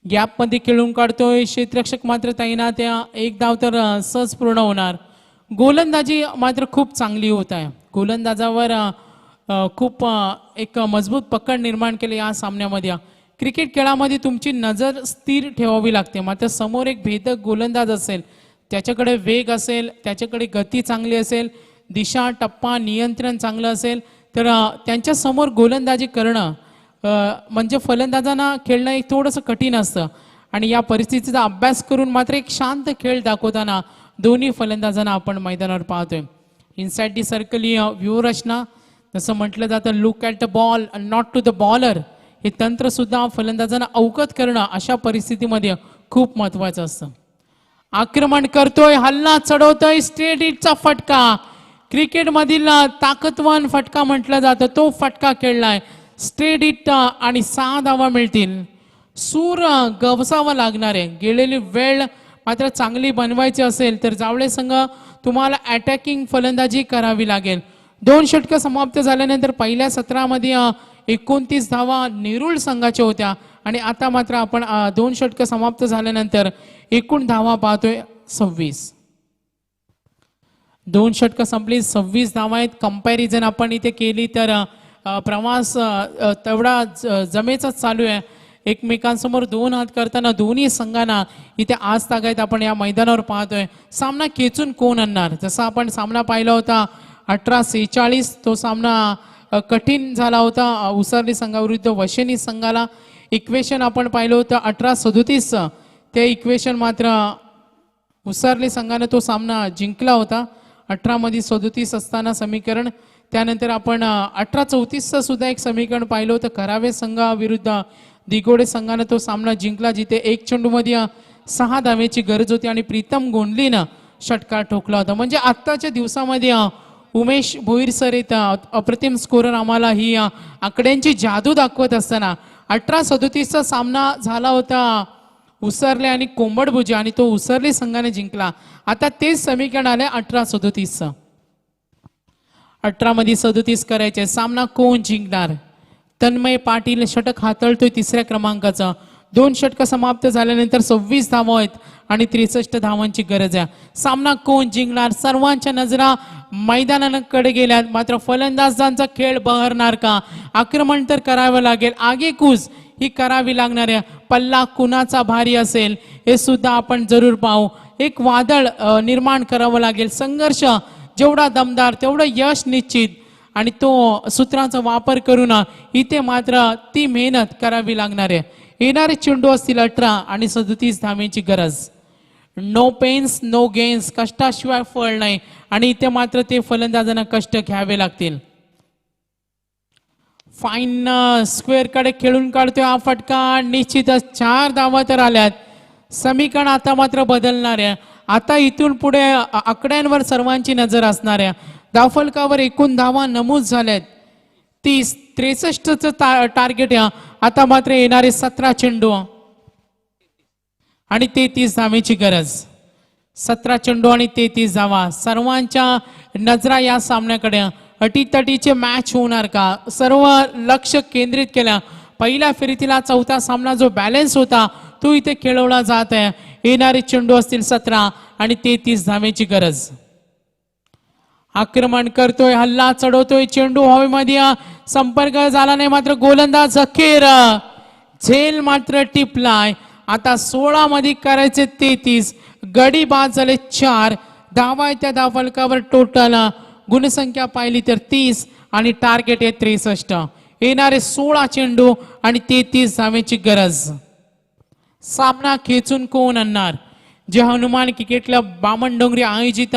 गॅपमध्ये खेळून काढतोय. क्षेत्ररक्षक मात्र तैनात. 1 धाव तर सहज पूर्ण होणार. गोलंदाजी मात्र खूप चांगली होत आहे. गोलंदाजावर खूप एक मजबूत पकड निर्माण केली या सामन्यामध्ये. क्रिकेट खेळामध्ये तुमची नजर स्थिर ठेवावी लागते. मात्र समोर एक भेदक गोलंदाज असेल, त्याच्याकडे वेग असेल, त्याच्याकडे गती चांगली असेल, दिशा टप्पा नियंत्रण चांगलं असेल तर त्यांच्या समोर गोलंदाजी करणं म्हणजे फलंदाजांना खेळणं एक थोडंसं कठीण असतं. आणि या परिस्थितीचा अभ्यास करून मात्र एक शांत खेळ दाखवताना दोन्ही फलंदाजांना आपण मैदानावर पाहतोय. इनसाइड दी सर्कल ही व्यूहरचना. जसं म्हटलं जातं look at the ball not to the bowler. हे तंत्र सुद्धा फलंदाजांना अवगत करणं अशा परिस्थितीमध्ये खूप महत्त्वाचं असतं. आक्रमण करतोय. हल्ला चढवतोय. स्ट्रेट हिटचा फटका. क्रिकेटमधील ताकदवान फटका म्हटलं जातं तो फटका खेळलाय. स्ट्रेट हिट आणि 6 धावा मिळतील. सूर गवसावा लागणार आहे. गेलेली वेळ मात्र चांगली बनवायची असेल तर जावळे संघ तुम्हाला अटॅकिंग फलंदाजी करावी लागेल. 2 षटकं समाप्त झाल्यानंतर पहिल्या सत्रामध्ये 29 धावा नेरूळ संघाच्या होत्या आणि आता मात्र आपण 2 षटकं समाप्त झाल्यानंतर एकूण धावा पाहतोय 26. 2 षटकं संपली. 26 धावा आहेत. कंपॅरिझन आपण इथे केली तर प्रवास तेवढा जमेचाच चालू आहे. एकमेकांसमोर 2 हात करताना दोन्ही संघांना इथे आज तागायत आपण या मैदानावर पाहतोय. सामना खेचून कोण आणणार. जसा आपण सामना पाहिला होता 18-46 तो सामना कठीण झाला होता उसरली संघाविरुद्ध वशेनी संघाला. इक्वेशन आपण पाहिलं होतं 18-37 ते इक्वेशन मात्र उसरली संघाने तो सामना जिंकला होता. 18 मध्ये 37 असताना समीकरण. त्यानंतर आपण 18-34 सुद्धा एक समीकरण पाहिलं होतं. करावे संघाविरुद्ध दिगोडे संघाने तो सामना जिंकला जिथे 1 चेंडूमध्ये 6 धावेची गरज होती आणि प्रीतम गोंडलीनं षटकार ठोकला होता. म्हणजे आत्ताच्या दिवसामध्ये उमेश भोईर सर येतात अप्रतिम स्कोरर आम्हाला ही आकड्यांची जादू दाखवत असताना 18-37 सामना झाला होता उसरले आणि कोंबडभुजे आणि तो उसरली संघाने जिंकला. आता तेच समीकरण आले 18-37. 18 मध्ये 37 करायचे. सामना कोण जिंकणार. तन्मय पाटील षटक हाताळतोय 3ऱ्या क्रमांकाचा. 2 षटकं समाप्त झाल्यानंतर 26 धावा आहेत आणि 63 धावांची गरज आहे. सामना कोण जिंकणार. सर्वांच्या नजरा मैदानाकडे गेल्यात. मात्र फलंदाजांचा खेळ बहरणार का. आक्रमण तर करावं लागेल. आगेकूच ही करावी लागणार आहे. पल्ला कुणाचा भारी असेल हे सुद्धा आपण जरूर पाहू. एक वादळ निर्माण करावं लागेल. संघर्ष जेवढा दमदार तेवढं यश निश्चित, आणि तो सूत्राचा वापर करून इथे मात्र ती मेहनत करावी लागणार आहे. येणारे चेंडू असतील 18 आणि 37 धावेची गरज. नो पेन्स नो गेन्स, कष्टाशिवाय फळ नाही, आणि इथे मात्र ते फलंदाजांना कष्ट घ्यावे लागतील. फाईन स्क्वेअर कडे खेळून काढतोय हा फटका. निश्चितच 4 धावा तर आल्यात. समीकरण आता मात्र बदलणार आहे. आता इथून पुढे आकड्यांवर सर्वांची नजर असणार आहे. धावफलकावर एकूण धावा नमूद झाल्यात 30. 63चं टार्गेट आहे. आता मात्र येणारे 17 चेंडू आणि 33 धावेची गरज. 17 चेंडू आणि 33 धावा. सर्वांच्या नजरा या सामन्याकडे. अटीतटीचे मॅच होणार का, सर्व लक्ष केंद्रित केलं. पहिल्या फेरीतला चौथा सामना जो बॅलन्स होता तो इथे खेळवला जात आहे. येणारे चेंडू असतील 17 आणि 33 धावेची गरज. आक्रमण करतोय, हल्ला चढवतोय, चेंडू हवेमध्ये संपर्क झाला नाही, मात्र गोलंदाज अखेर झेल मात्र टिपलाय. आता 16 मध्ये करायचे 33, गडी बाद झाले 4 धावा. त्या धावफलकावर टोटल गुणसंख्या पाहिली तर 30 आणि टार्गेट आहे 63. येणारे 16 चेंडू आणि 33 धावेची गरज. सामना खेचून कोण आणणार. जे हनुमान क्रिकेट क्लब बामणडोंगरी आयोजित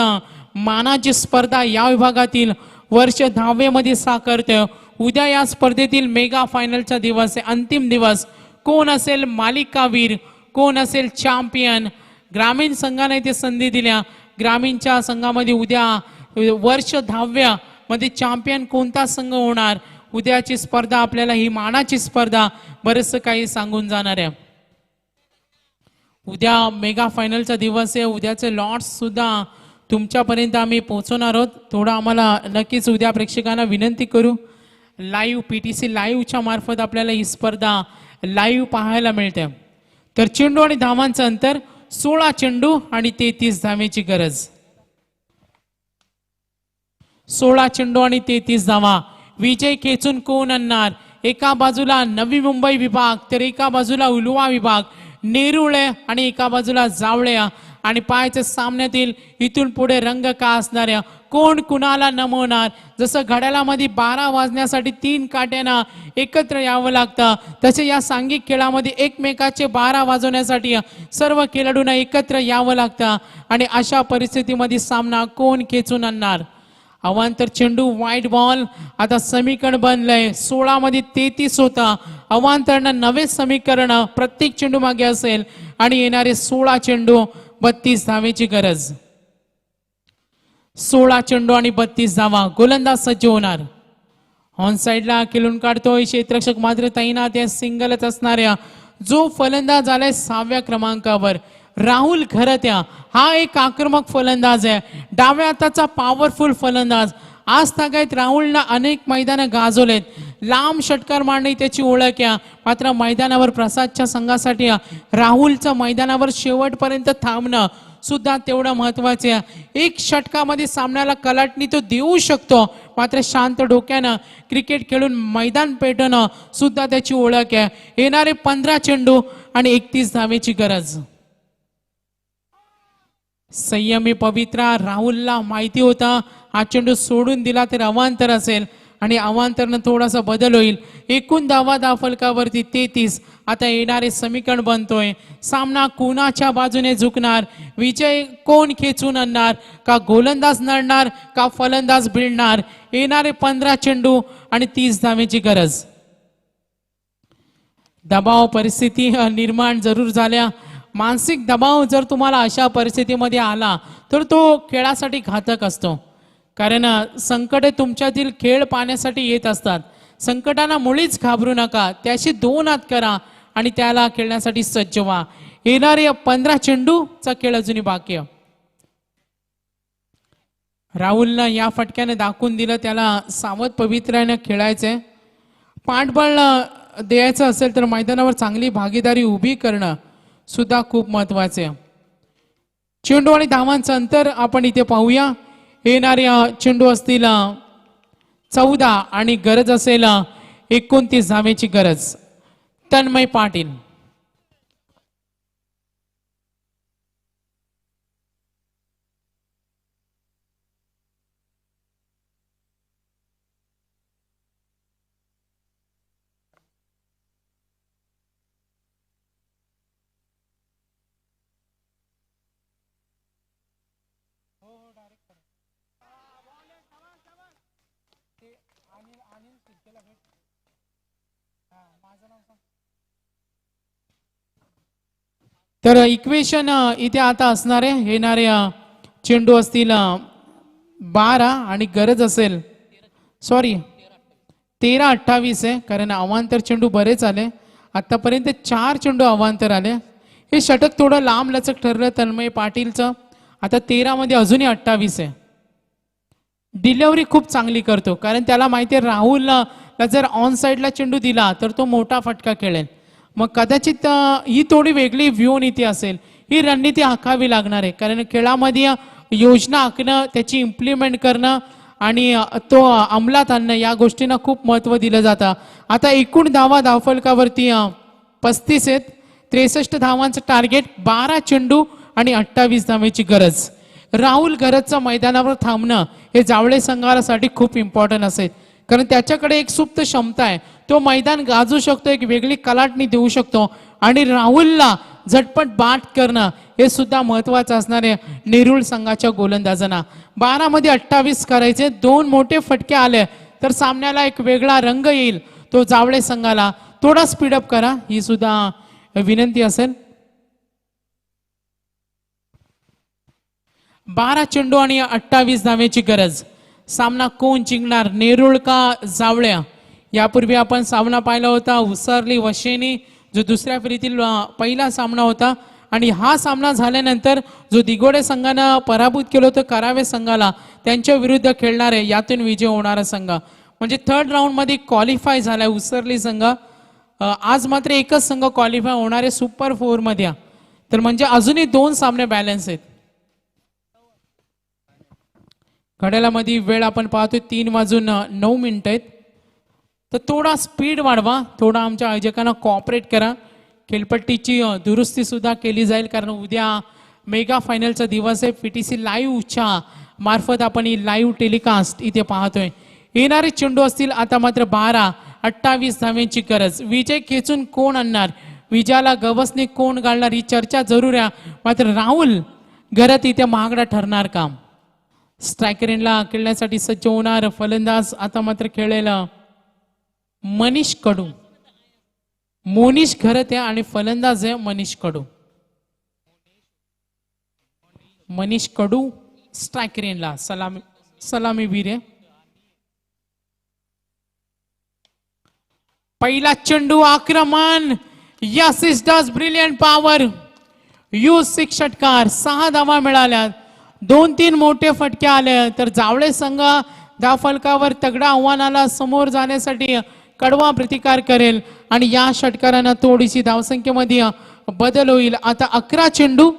मानाची स्पर्धा या विभागातील वर्ष 10मध्ये साकारते. उद्या या स्पर्धेतील मेगा फायनलचा दिवस आहे, अंतिम दिवस. कोण असेल मालिकावीर, कोण असेल चॅम्पियन. ग्रामीण संघाने ते संधी दिल्या. ग्रामीणच्या संघामध्ये उद्या वर्ष 10व्या मध्ये चॅम्पियन कोणता संघ होणार. उद्याची स्पर्धा आपल्याला ही मानाची स्पर्धा बरंचसं काही सांगून जाणार आहे. उद्या मेगा फायनलचा दिवस आहे. उद्याचे लॉट्स सुद्धा तुमच्यापर्यंत आम्ही पोहोचवणार आहोत. थोडं आम्हाला नक्कीच उद्या प्रेक्षकांना विनंती करू, लाईव्ह PTC लाईव्हच्या मार्फत आपल्याला ही स्पर्धा लाईव्ह पाहायला मिळते. तर चेंडू आणि धावांचं अंतर 16 चेंडू आणि 33 धावेची गरज. 16 चेंडू आणि 33 धावा. विजय खेचून कोण आणणार. एका बाजूला नवी मुंबई विभाग तर एका बाजूला उलवा विभाग. नेरुळे आणि एका बाजूला जावळे. आणि पाहायच्या सामन्यातील इथून पुढे रंग का असणाऱ्या, कोण कुणाला नमवणार. जसं घड्याळामध्ये 12 वाजण्यासाठी 3 काट्यांना एकत्र यावं लागतं, तसे या सांघिक खेळामध्ये एकमेकाचे 12 वाजवण्यासाठी सर्व खेळाडूंना एकत्र यावं लागतं. आणि अशा परिस्थितीमध्ये सामना कोण खेचून आणणार. अवांतर चेंडू, वाईट बॉल. आता समीकरण बनलंय. 16 मध्ये 33 होता. अवांतरनं नवे समीकरण प्रत्येक चेंडू मागे असेल आणि येणारे 16 चेंडू 32 धावेची गरज. 16 चेंडू आणि 32 धावा. गोलंदाज सज्ज होणार. ऑन साइडला खेळून काढतोय क्षेत्ररक्षक मात्र तैनात आहे. सिंगलच असणाऱ्या जो फलंदाज आलाय 6व्या क्रमांकावर राहुल घरत्या. हा एक आक्रमक फलंदाज आहे, डाव्या हाताचा पॉवरफुल फलंदाज. आज तागायत राहुलला अनेक मैदानं गाजवलेत. लांब षटकार मारणे त्याची ओळख आहे. मात्र मैदानावर प्रसादच्या संघासाठी राहुलचं मैदानावर शेवटपर्यंत थांबणं सुद्धा तेवढं महत्वाचे आहे. एक षटकामध्ये सामन्याला कलाटणी तो देऊ शकतो, मात्र शांत डोक्यानं क्रिकेट खेळून मैदान पेटणं सुद्धा त्याची ओळख आहे. येणारे 15 चेंडू आणि 31 धावेची गरज. संयमी पवित्रा. राहुलला माहिती होता हा चेंडू सोडून दिला तर अवांतर असेल आणि अवांतरनं थोडासा बदल होईल. एकूण धावा धावफलकावरती 33. आता येणारे समीकरण बनतोय. सामना कोणाच्या बाजूने झुकणार. विजय कोण खेचून आणणार. का गोलंदाज नडणार का फलंदाज भिडणार. येणारे 15 चेंडू आणि 30 धावेची गरज. दबाव परिस्थिती निर्माण जरूर झाल्या. मानसिक दबाव जर तुम्हाला अशा परिस्थितीमध्ये आला तर तो खेळासाठी घातक असतो. कारण संकटे तुमच्यातील खेळ पाहण्यासाठी येत असतात. संकटांना मुळीच घाबरू नका, त्याशी 2 हात करा आणि त्याला खेळण्यासाठी सज्ज व्हा. येणारे 15 चेंडूचा खेळ अजूनही बाकी आहे. राहुलनं या फटक्याने दाखवून दिलं त्याला सावध पवित्र्याने खेळायचंय. पाठबळ द्यायचं असेल तर मैदानावर चांगली भागीदारी उभी करणं सुद्धा खूप महत्वाचे. चेंडू आणि धावांचं अंतर आपण इथे पाहूया. येणारे चेंडू असतील 14 आणि गरज असेल 29 धावेची गरज. तन्मय पाटील. तर इक्वेशन इथे आता असणारे येणारे चेंडू असतील 12 आणि गरज असेल 13-28 आहे, कारण अवांतर चेंडू बरेच आले. आतापर्यंत 4 चेंडू अवांतर आले. हे षटक थोडं लांब लचक ठरलं तन्मय पाटीलचं. आता 13 मध्ये अजूनही 28 आहे. डिलिव्हरी खूप चांगली करतो, कारण त्याला माहिती आहे राहुलला जर ऑन साईडला चेंडू दिला तर तो मोठा फटका खेळेल. मग कदाचित ही थोडी वेगळी व्ह्यू नीती असेल, ही रणनीती आखावी लागणार आहे. कारण खेळामध्ये योजना आखणं, त्याची इम्प्लिमेंट करणं आणि तो अंमलात आणणं या गोष्टींना खूप महत्त्व दिलं जातं. आता एकूण धावा धावफलकावरती 35 आहेत. 63 धावांचं टार्गेट, 12 चेंडू आणि 28 धावेची गरज. राहुल गरजचं मैदानावर थांबणं हे जावळे संघासाठी खूप इम्पॉर्टंट असेल, कारण त्याच्याकडे एक सुप्त क्षमता आहे. तो मैदान गाजू शकतो, एक वेगळी कलाटणी देऊ शकतो. आणि राहुलला झटपट बाद करणं हे सुद्धा महत्वाचं असणार आहे नेरुळ संघाच्या गोलंदाजांना. 12 मध्ये 28 करायचे. 2 मोठे फटके आले तर सामन्याला एक वेगळा रंग येईल. तो जावळे संघाला थोडा स्पीडअप करा, ही सुद्धा विनंती असेल. 12 चेंडू आणि 28 धावेची गरज. सामना कोण जिंकणार, नेरुळ का जावळ्या? यापूर्वी आपण सामना पाहिला होता उसरली वशेनी, जो दुसऱ्या फेरीतील पहिला सामना होता. आणि हा सामना झाल्यानंतर जो दिगोडे संघानं पराभूत केलं होतं करावे संघाला, त्यांच्या विरुद्ध खेळणारे यातून विजय होणारा संघ म्हणजे थर्ड राऊंड मध्ये क्वालिफाय झालाय उसरली संघ. आज मात्र एकच संघ क्वालिफाय होणारे सुपर 4 मध्ये. तर म्हणजे अजूनही 2 सामने बॅलन्स आहेत. घड्याळामध्ये वेळ आपण पाहतोय 3:09 आहेत. तर थोडा स्पीड वाढवा, थोडा आमच्या आयोजकांना कॉपरेट करा. खेळपट्टीची दुरुस्ती सुद्धा केली जाईल, कारण उद्या मेगा फायनलचा दिवस आहे. PTC लाईव्हच्या मार्फत आपण ही लाईव्ह टेलिकास्ट इथे पाहतोय. येणारे चेंडू असतील आता मात्र 12-28 धावेची गरज. विजय खेचून कोण आणणार, विजयाला गवसने कोण घालणार, ही चर्चा जरूर आहे. मात्र राहुल घरात इथे महागडा ठरणार का? स्ट्रायकर एंडला खेळण्यासाठी सज्ज होणार फलंदाज आता मात्र खेळलेला मनीष कडू. मोनिश घरत आहे आणि फलंदाज आहे मनीष कडू. मनीष कडू स्ट्रायकर एंडला सलामीवीर आहे. पहिला चेंडू आक्रमण. Yes is does brilliant power. Use 6 षटकार, 6 धावा मिळाल्या, 2-3 मोठे फटके आले. तर जावळे संघ धावफलकावर तगडा आव्हानाला समोर जाण्यासाठी कडवा प्रतिकार करेल आणि या षटकारांना थोडीशी धावसंख्येमध्ये बदल होईल. आता 11 चेंडू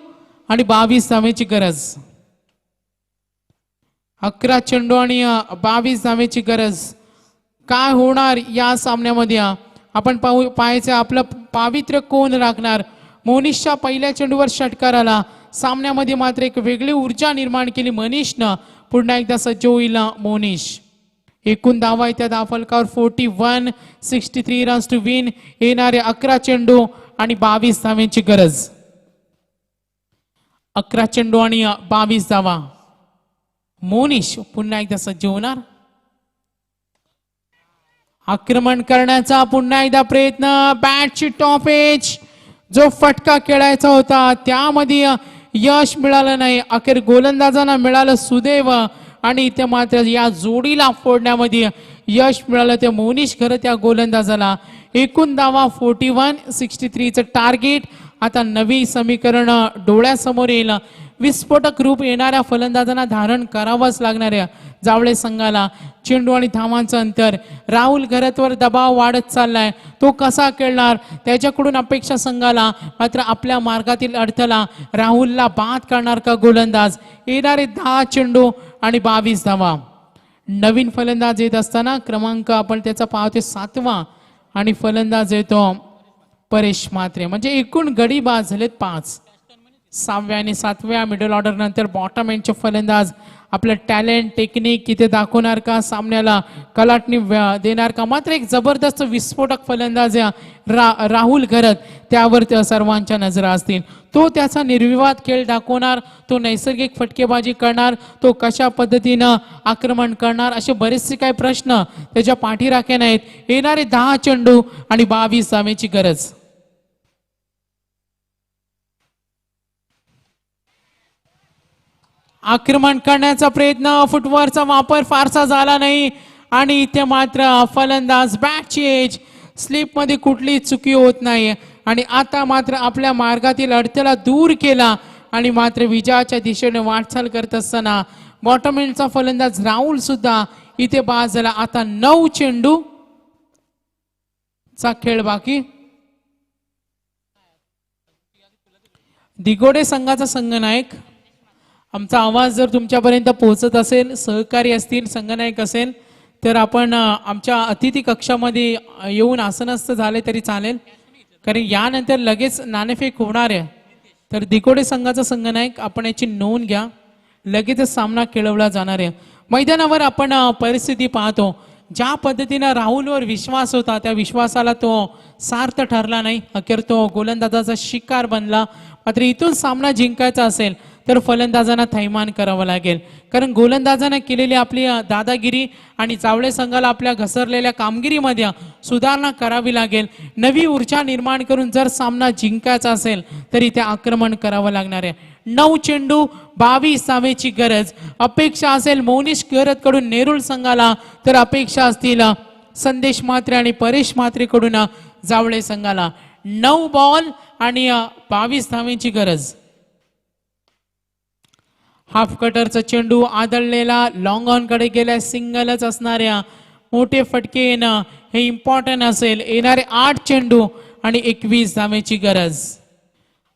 आणि 22 धावेची गरज. 11 चेंडू आणि 22 धावेची गरज. काय होणार या सामन्यामध्ये आपण पाहायचं. आपलं पावित्र्य कोण राखणार? मोनिशच्या पहिल्या चेंडूवर षटकार आला. सामन्यामध्ये मात्र एक वेगळी ऊर्जा निर्माण केली मनीषनं. पुन्हा एकदा सज्ज होईल मोनिश. एकूण धावा त्या धावफलकावर 41, 63 रन्स टू विन. येणारे 11 चेंडू आणि 22 धावेची गरज. 11 चेंडू आणि 22 धावा. मोनिश पुन्हा एकदा सज्ज होणार. आक्रमण करण्याचा पुन्हा एकदा प्रयत्न. बॅटची टॉप एज. जो फटका खेळायचा होता त्यामध्ये यश मिळालं नाही. अखेर गोलंदाजांना मिळालं सुदैव आणि इथे मात्र या जोडीला फोडण्यामध्ये यश मिळालं ते मोनिश खरं त्या गोलंदाजाला. एकूण धावा 41, 63चं टार्गेट. आता नवी समीकरण डोळ्यासमोर येईल. विस्फोटक रूप येणाऱ्या फलंदाजांना धारण करावंच लागणार आहे जावळे संघाला. चेंडू आणि धावांचं अंतर. राहुल घरतवर दबाव वाढत चाललाय. तो कसा खेळणार, त्याच्याकडून अपेक्षा संघाला. मात्र आपल्या मार्गातील अडथळा राहुलला बाद करणार का गोलंदाज? येणारे 10 चेंडू आणि 22 धावा. नवीन फलंदाज येत असताना क्रमांक आपण त्याचा पाहतोय 7वा आणि फलंदाज येतो परेश म्हात्रे. म्हणजे एकूण गडी बाद झालेत 5. 6व्या आणि 7व्या मिडल ऑर्डर नंतर बॉटम एंडचे फलंदाज आपलं टॅलेंट टेक्निक किती दाखवणार का, सामन्याला कलाटणी देणार का. मात्र एक जबरदस्त विस्फोटक फलंदाज राहुल घरत, त्यावर सर्वांच्या नजरा असतील. तो त्याचा निर्विवाद खेळ दाखवणार, तो नैसर्गिक फटकेबाजी करणार, तो कशा पद्धतीनं आक्रमण करणार, असे बरेचसे काही प्रश्न त्याच्या पाठीराखे नाहीत. येणारे 10 चेंडू आणि 22 धावेची गरज. आक्रमण करण्याचा प्रयत्न, फुटवर्कचा वापर फारसा झाला नाही आणि इथे मात्र फलंदाज बॅटची एज स्लिपमध्ये कुठलीही चुकी होत नाही आणि आता मात्र आपल्या मार्गातील अडथळा दूर केला आणि मात्र विजयाच्या दिशेने वाटचाल करत असताना बॉटम एंडचा फलंदाज राहुल सुद्धा इथे बाद झाला. आता 9 चेंडू चा खेळ बाकी. दिगोडे संघाचा संघनायक, आमचा आवाज जर तुमच्यापर्यंत पोहोचत असेल, सहकारी असतील, संघनायक असेल, तर आपण आमच्या अतिथी कक्षामध्ये येऊन आसनस्थ झाले तरी चालेल, कारण यानंतर लगेच नाणेफेक होणार आहे. तर दिगोडे संघाचा संघनायक, आपण याची नोंद घ्या, लगेचच सामना खेळवला जाणार आहे. मैदानावर आपण परिस्थिती पाहतो, ज्या पद्धतीनं राहुलवर विश्वास होता त्या विश्वासाला तो सार्थ ठरला नाही. अखेर तो गोलंदाजाचा शिकार बनला. मात्र इथून सामना जिंकायचा असेल तर फलंदाजांना थैमान करावं लागेल, कारण गोलंदाजांना केलेली आपली दादागिरी आणि जावळे संघाला आपल्या घसरलेल्या कामगिरीमध्ये सुधारणा करावी लागेल. नवी ऊर्जा निर्माण करून जर सामना जिंकायचा असेल तर इथे आक्रमण करावं लागणार आहे. 9 चेंडू 22 धावेची गरज. अपेक्षा असेल मोनिश घरत कडून नेरुल संघाला, तर अपेक्षा असतील संदेश म्हात्रे आणि परेश म्हात्रे कडून जावळे संघाला. 9 बॉल आणि 22 धावेची गरज. हाफ कटरचा चेंडू आदळलेला लॉंग ऑन कडे गेल्या, सिंगलच असणाऱ्या मोठे फटके येणं हे इम्पॉर्टंट असेल. येणारे 8 चेंडू आणि 21 धावेची गरज.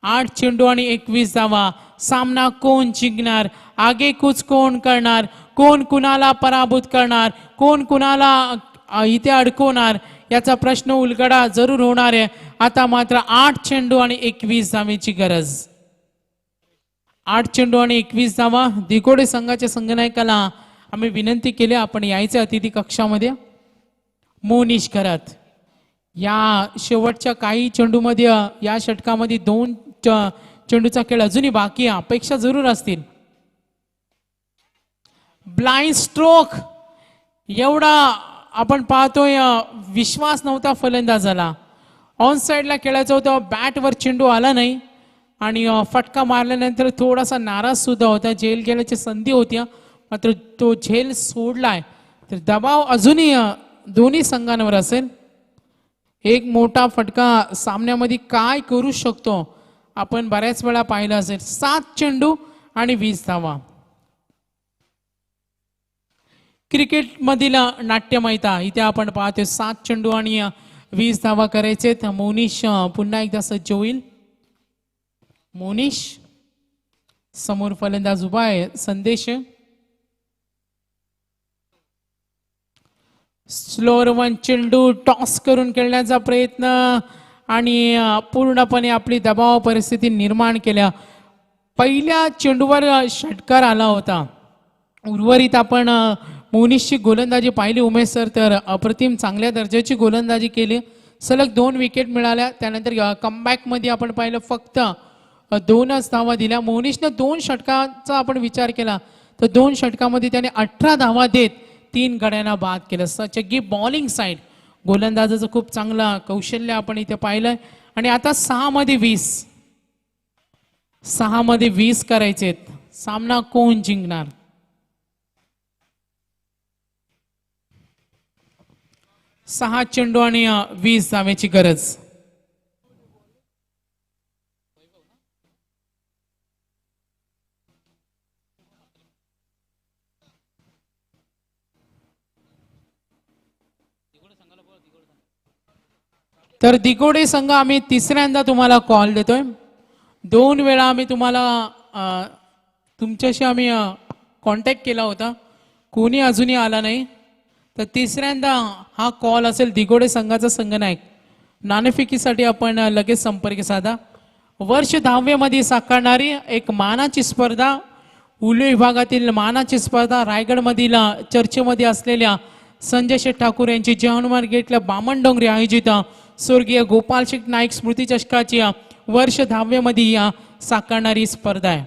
8 चेंडू आणि 21 धावा. सामना कोण जिंकणार, आगेकूच कोण करणार, कोण कुणाला पराभूत करणार, कोण कुणाला इथे अडकवणार, याचा प्रश्न उलगडा जरूर होणार आहे. आता मात्र 8 चेंडू आणि 21 धावेची गरज. 8 चेंडू आणि 21 धावा. दिगोडे संघाच्या संघनायकाला आम्ही विनंती केली आपण यायचं अतिथी कक्षामध्ये. मोनिश घरत, या शेवटच्या काही चेंडूमध्ये, या षटकामध्ये 2 चेंडूचा खेळ अजूनही बाकी आहे, अपेक्षा जरूर असतील. ब्लाइंड स्ट्रोक, एवढा आपण पाहतोय विश्वास नव्हता फलंदाजाला. ऑन साइडला खेळायचं होतं, बॅटवर चेंडू आला नाही आणि फटका मारल्यानंतर थोडासा नाराज सुद्धा होता. झेल घेण्याची संधी होती, मात्र तो झेल सोडलाय. तर दबाव अजूनही दोन्ही संघांवर असेल. एक मोठा फटका सामन्यामध्ये काय करू शकतो आपण बऱ्याच वेळा पाहिलं असेल. 7 चेंडू आणि 20 धावा. क्रिकेट मधील नाट्यमयता इथे आपण पाहतोय. 7 चेंडू आणि 20 धावा करायचे. मोनिश पुन्हा एकदा सज्ज होईल. मोनिश समोर फलंदाज उभा आहे संदेश. स्लोअर 1 चेंडू टॉस करून खेळण्याचा प्रयत्न आणि पूर्णपणे आपली दबाव परिस्थिती निर्माण केल्या. पहिल्या चेंडूवर षटकार आला होता. उर्वरित आपण मोनिशची गोलंदाजी पाहिली उमेश सर, तर अप्रतिम चांगल्या दर्जाची गोलंदाजी केली. सलग 2 विकेट मिळाल्या. त्यानंतर कमबॅकमध्ये आपण पाहिलं फक्त 2च धावा दिल्या. मोनिशने 2 षटकाचा आपण विचार केला तर 2 षटकामध्ये त्याने 18 धावा देत 3 गड्यांना बाद केलं. सचगी बॉलिंग साईड, गोलंदाजाचं खूप चांगला कौशल्य आपण इथे पाहिलंय. आणि आता 6 मध्ये 20 करायचेत. सामना कोण जिंकणार. 6 चेंडू आणि 20 धावेची गरज. तर दिगोडे संघ आम्ही तिसऱ्यांदा तुम्हाला कॉल देतोय. 2 वेळा आम्ही तुम्हाला तुमच्याशी आम्ही कॉन्टॅक्ट केला होता, कोणी अजूनही आला नाही. तर तिसऱ्यांदा हा कॉल असेल. दिगोडे संघाचा संघनायक नाणेफेकीसाठी आपण लगेच संपर्क साधा. वर्ष 10वे मध्ये साकारणारी एक मानाची स्पर्धा, उल्ले विभागातील मानाची स्पर्धा रायगडमधील चर्चेमध्ये असलेल्या संजय शेठ ठाकूर यांची जय हनुमान गेटला बामणडोंगरी आयोजित स्वर्गीय गोपाल शेठ नाईक स्मृती चषकाची वर्ष 10वे मध्ये या साकारणारी स्पर्धा आहे.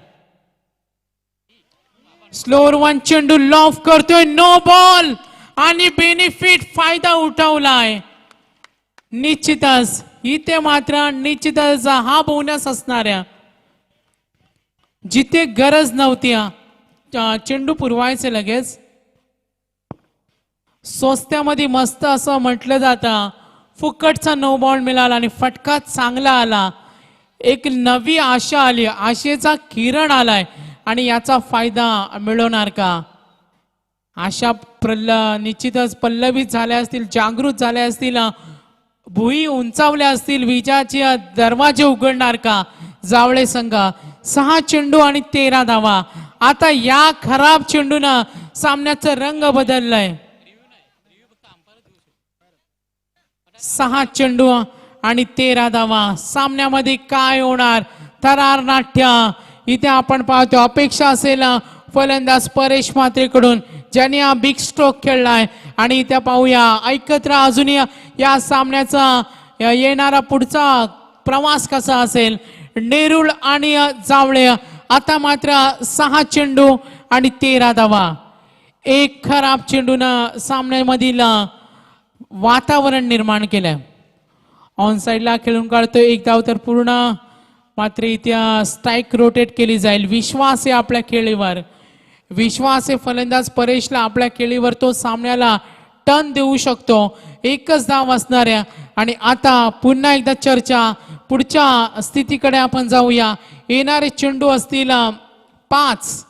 स्लोअर वन चेंडू लॉफ करतोय, नो बॉल आणि बेनिफिट फायदा उठवलाय. निश्चितच इथे मात्र निश्चितच हा बोनस असणाऱ्या, जिथे गरज नव्हती चेंडू पुरवायचे लगेच. स्वस्त्यामध्ये मस्त असं म्हटलं जातं, फुकटचा नो बॉल मिळाला आणि फटका चांगला आला. एक नवी आशा आली, आशेचा किरण आलाय आणि याचा फायदा मिळवणार का? आशा निश्चितच पल्लवित झाल्या असतील, जागृत झाल्या असतील, भुई उंचावल्या असतील, विजयाचे दरवाजे उघडणार का जावळे संघ? 6 चेंडू आणि 13 धावा. आता या खराब चेंडूनं सामन्याचा रंग बदललाय. 6 चेंडू आणि 13 धावा. सामन्यामध्ये काय होणार? थरार नाट्य इथे आपण पाहतो. अपेक्षा असेल फलंदाज परेश म्हात्रेकडून, ज्यांनी हा बिग स्ट्रोक खेळलाय. आणि इथे पाहूया, ऐकत राहा अजूनही या सामन्याचा येणारा पुढचा प्रवास कसा असेल. नेरुळ आणि जावळे आता मात्र 6 चेंडू आणि 13 धावा. एक खराब चेंडून सामन्यामधील वातावरण निर्माण केलंय. ऑन साइडला खेळून काढतोय, एक धाव तर पूर्ण. मात्र इथे स्ट्राईक रोटेट केली जाईल. विश्वास आहे आपल्या खेळीवर, विश्वास आहे फलंदाज परेशला आपल्या खेळीवर. तो सामन्याला टर्न देऊ शकतो. एकच धाव असणाऱ्या. आणि आता पुन्हा एकदा चर्चा पुढच्या स्थितीकडे आपण जाऊया. येणारे चेंडू असतील 5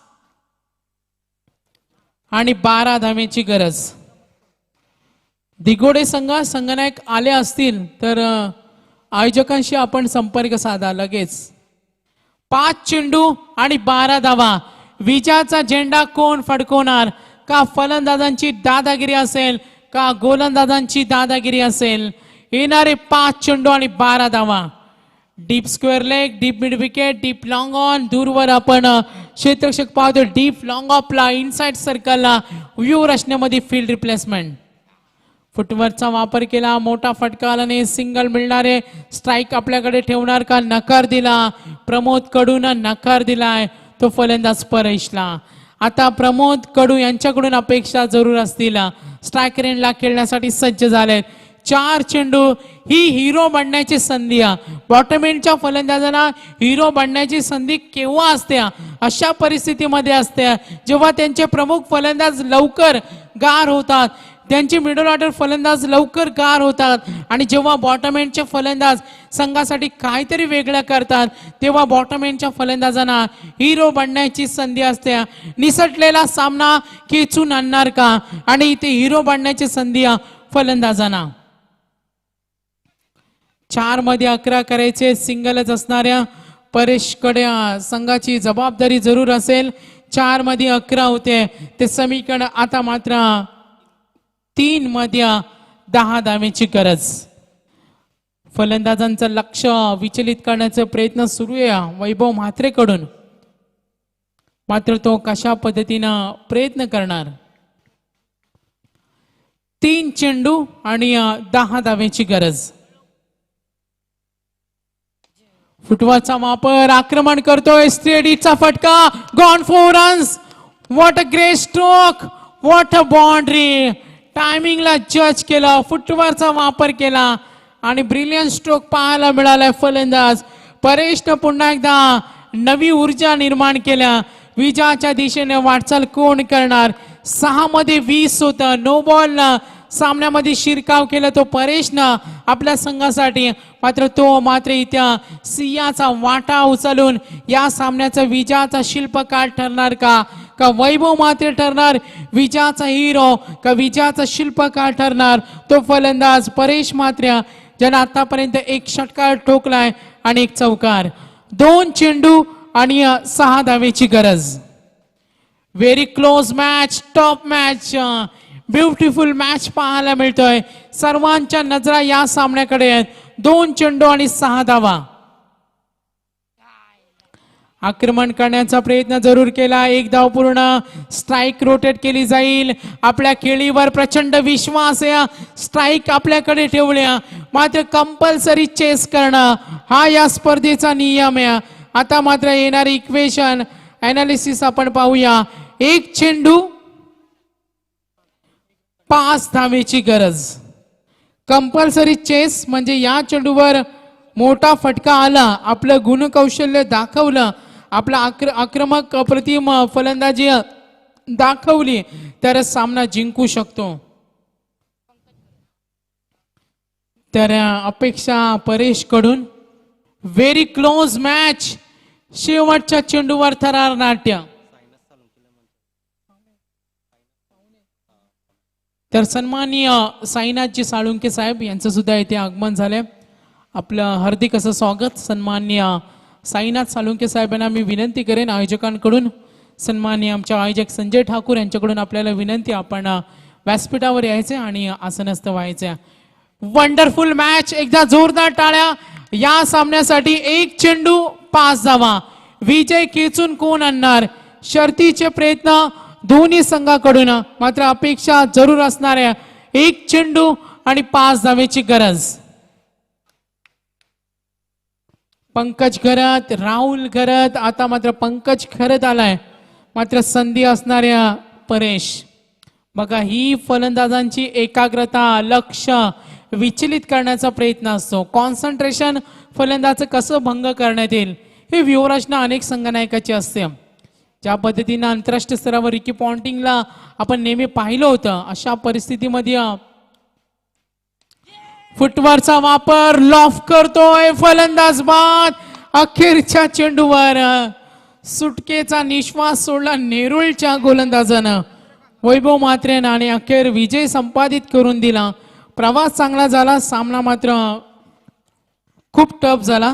आणि 12 धावेची गरज. दिगोडे संघनायक आले असतील तर आयोजकांशी आपण संपर्क साधा लगेच. 5 चेंडू आणि 12 धावा. विजयाचा झेंडा कोण फडकवणार? का फलंदाजांची दादागिरी असेल का गोलंदाजांची दादागिरी असेल? येणारे 5 चेंडू आणि 12 धावा. Deep square leg, deep mid wicket, deep long on. दूरवर आपण क्षेत्ररक्षक पाहतो. डीप लॉंग ऑफला इनसाइड सर्कलला व्ह्यू रचनेमध्ये फील्ड रिप्लेसमेंट. फुटवर्कचा वापर केला, मोठा फटका आला नाही. सिंगल मिळणारे स्ट्राईक आपल्याकडे ठेवणार का? नकार दिला. प्रमोद कडून नकार दिलाय तो फलंदाज परेशला. आता प्रमोद कडू यांच्याकडून अपेक्षा जरूर असतील. स्ट्राईक रेंजला खेळण्यासाठी सज्ज झालेत. 4 चेंडू. ही हिरो बनण्याची संधी. बॉटम एंडच्या फलंदाजांना हिरो बनण्याची संधी केव्हा असते? अशा परिस्थितीमध्ये असते जेव्हा त्यांचे प्रमुख फलंदाज लवकर गार होतात, त्यांचे मिडल ऑर्डर फलंदाज लवकर गार होतात. आणि जेव्हा बॉटम एंडचे फलंदाज संघासाठी काहीतरी वेगळं करतात, तेव्हा बॉटम एंडच्या फलंदाजांना हिरो बनण्याची संधी असते. निसटलेला सामना खेचून आणणार का? आणि इथे हिरो बनण्याची संधी फलंदाजांना. 4 मध्ये 11 करायचे. सिंगलच असणाऱ्या परेशकडे संघाची जबाबदारी जरूर असेल. 4 मध्ये 11 होते ते समीकरण. आता मात्र 3 मध्ये 10 धावेची गरज. फलंदाजांचं लक्ष विचलित करण्याचा प्रयत्न सुरू आहे वैभव म्हात्रेकडून. मात्र तो कशा पद्धतीनं प्रयत्न करणार? 3 चेंडू आणि 10 धावेची गरज. फुटबॉलचा वापर, आक्रमण करतोय. स्टेडीचा फटका, gone 4 runs. What a great stroke, what a boundary. टायमिंगला जज केलं, फुटवर्कचा वापर केला आणि ब्रिलियंट स्ट्रोक पाहायला मिळालाय. फलंदाज परेशनं पुन्हा एकदा नवी ऊर्जा निर्माण केल्या. विजयाच्या दिशेने वाटचाल कोण करणार? 6 मध्ये 20 होतं. नो बॉल सामन्यामध्ये शिरकाव केला तो परेशनं आपल्या संघासाठी. मात्र इथं सिंहाचा वाटा उचलून या सामन्याचा विजयाचा शिल्पकार ठरणार का? का वैभव म्हात्रे ठरणार विजयाचा हिरो? का विजयाचा शिल्पकार ठरणार तो फलंदाज परेश म्हात्रे, ज्याने आतापर्यंत 1 षटकार ठोकलाय आणि 1 चौकार. 2 चेंडू आणि 6 धावेची गरज. Very close match, top match, beautiful match पाहायला मिळतोय. सर्वांच्या नजरा या सामन्याकडे आहेत. 2 चेंडू आणि 6 धावा. आक्रमण करण्याचा प्रयत्न जरूर केला. 1 धाव पूर्ण. स्ट्राईक रोटेट केली जाईल. आपल्या खेळीवर प्रचंड विश्वास आहे. स्ट्राईक आपल्याकडे ठेवल्या मात्र कंपल्सरी चेस करणं हा या स्पर्धेचा नियम आहे. आता मात्र येणारी इक्वेशन अनालिसिस आपण पाहूया. 1 चेंडू 5 धावेची गरज. कंपल्सरी चेस म्हणजे या चेंडूवर मोठा फटका आला, आपलं गुणकौशल्य दाखवलं, आपला आक्रमक अप्रतिम फलंदाजी दाखवली तर सामना जिंकू शकतो. तर अपेक्षा परेश कडून व्हेरी क्लोज मॅच. शेवटच्या चेंडूवर थरार नाट्य. तर सन्माननीय साईनाथजी साळुंके साहेब यांचं सुद्धा इथे आगमन झालंय. आपलं हार्दिक असं स्वागत. सन्माननीय साईनाथ साळुंके साहेबांना मी विनंती करेन आयोजकांकडून, सन्माननीय आमचे आयोजक संजय ठाकूर यांच्याकडून आपल्याला विनंती, आपण व्यासपीठावर यायचे आणि आसनस्थ व्हायचे. Wonderful match. एकदा जोरदार टाळ्या या सामन्यासाठी. 1 चेंडू 5 धावा. विजय खेचून कोण आणणार? शर्तीचे प्रयत्न दोन्ही संघाकडून, मात्र अपेक्षा जरूर असणाऱ्या 1 चेंडू आणि 5 धावेची गरज. पंकज खरत, राहुल खरत. आता मात्र पंकज खरत आलाय, मात्र संधी असणाऱ्या परेश. बघा ही फलंदाजांची एकाग्रता, लक्ष विचलित करण्याचा प्रयत्न असतो. कॉन्सन्ट्रेशन फलंदाज कसं भंग करण्यात येईल हे व्यूहरचना अनेक संघनायकाची असते. ज्या पद्धतीनं आंतरराष्ट्रीय स्तरावर रिकी पॉन्टिंगला आपण नेहमी पाहिलं होतं, अशा परिस्थितीमध्ये फुटवरचा वापर, लॉफ करतोय फलंदाज बाद. अखेरच्या चेंडूवर सुटकेचा निश्वास सोडला नेरुळच्या गोलंदाजानं वैभव म्हात्रेनं आणि अखेर विजय संपादित करून दिला. प्रवास चांगला झाला, सामना मात्र खूप टफ झाला.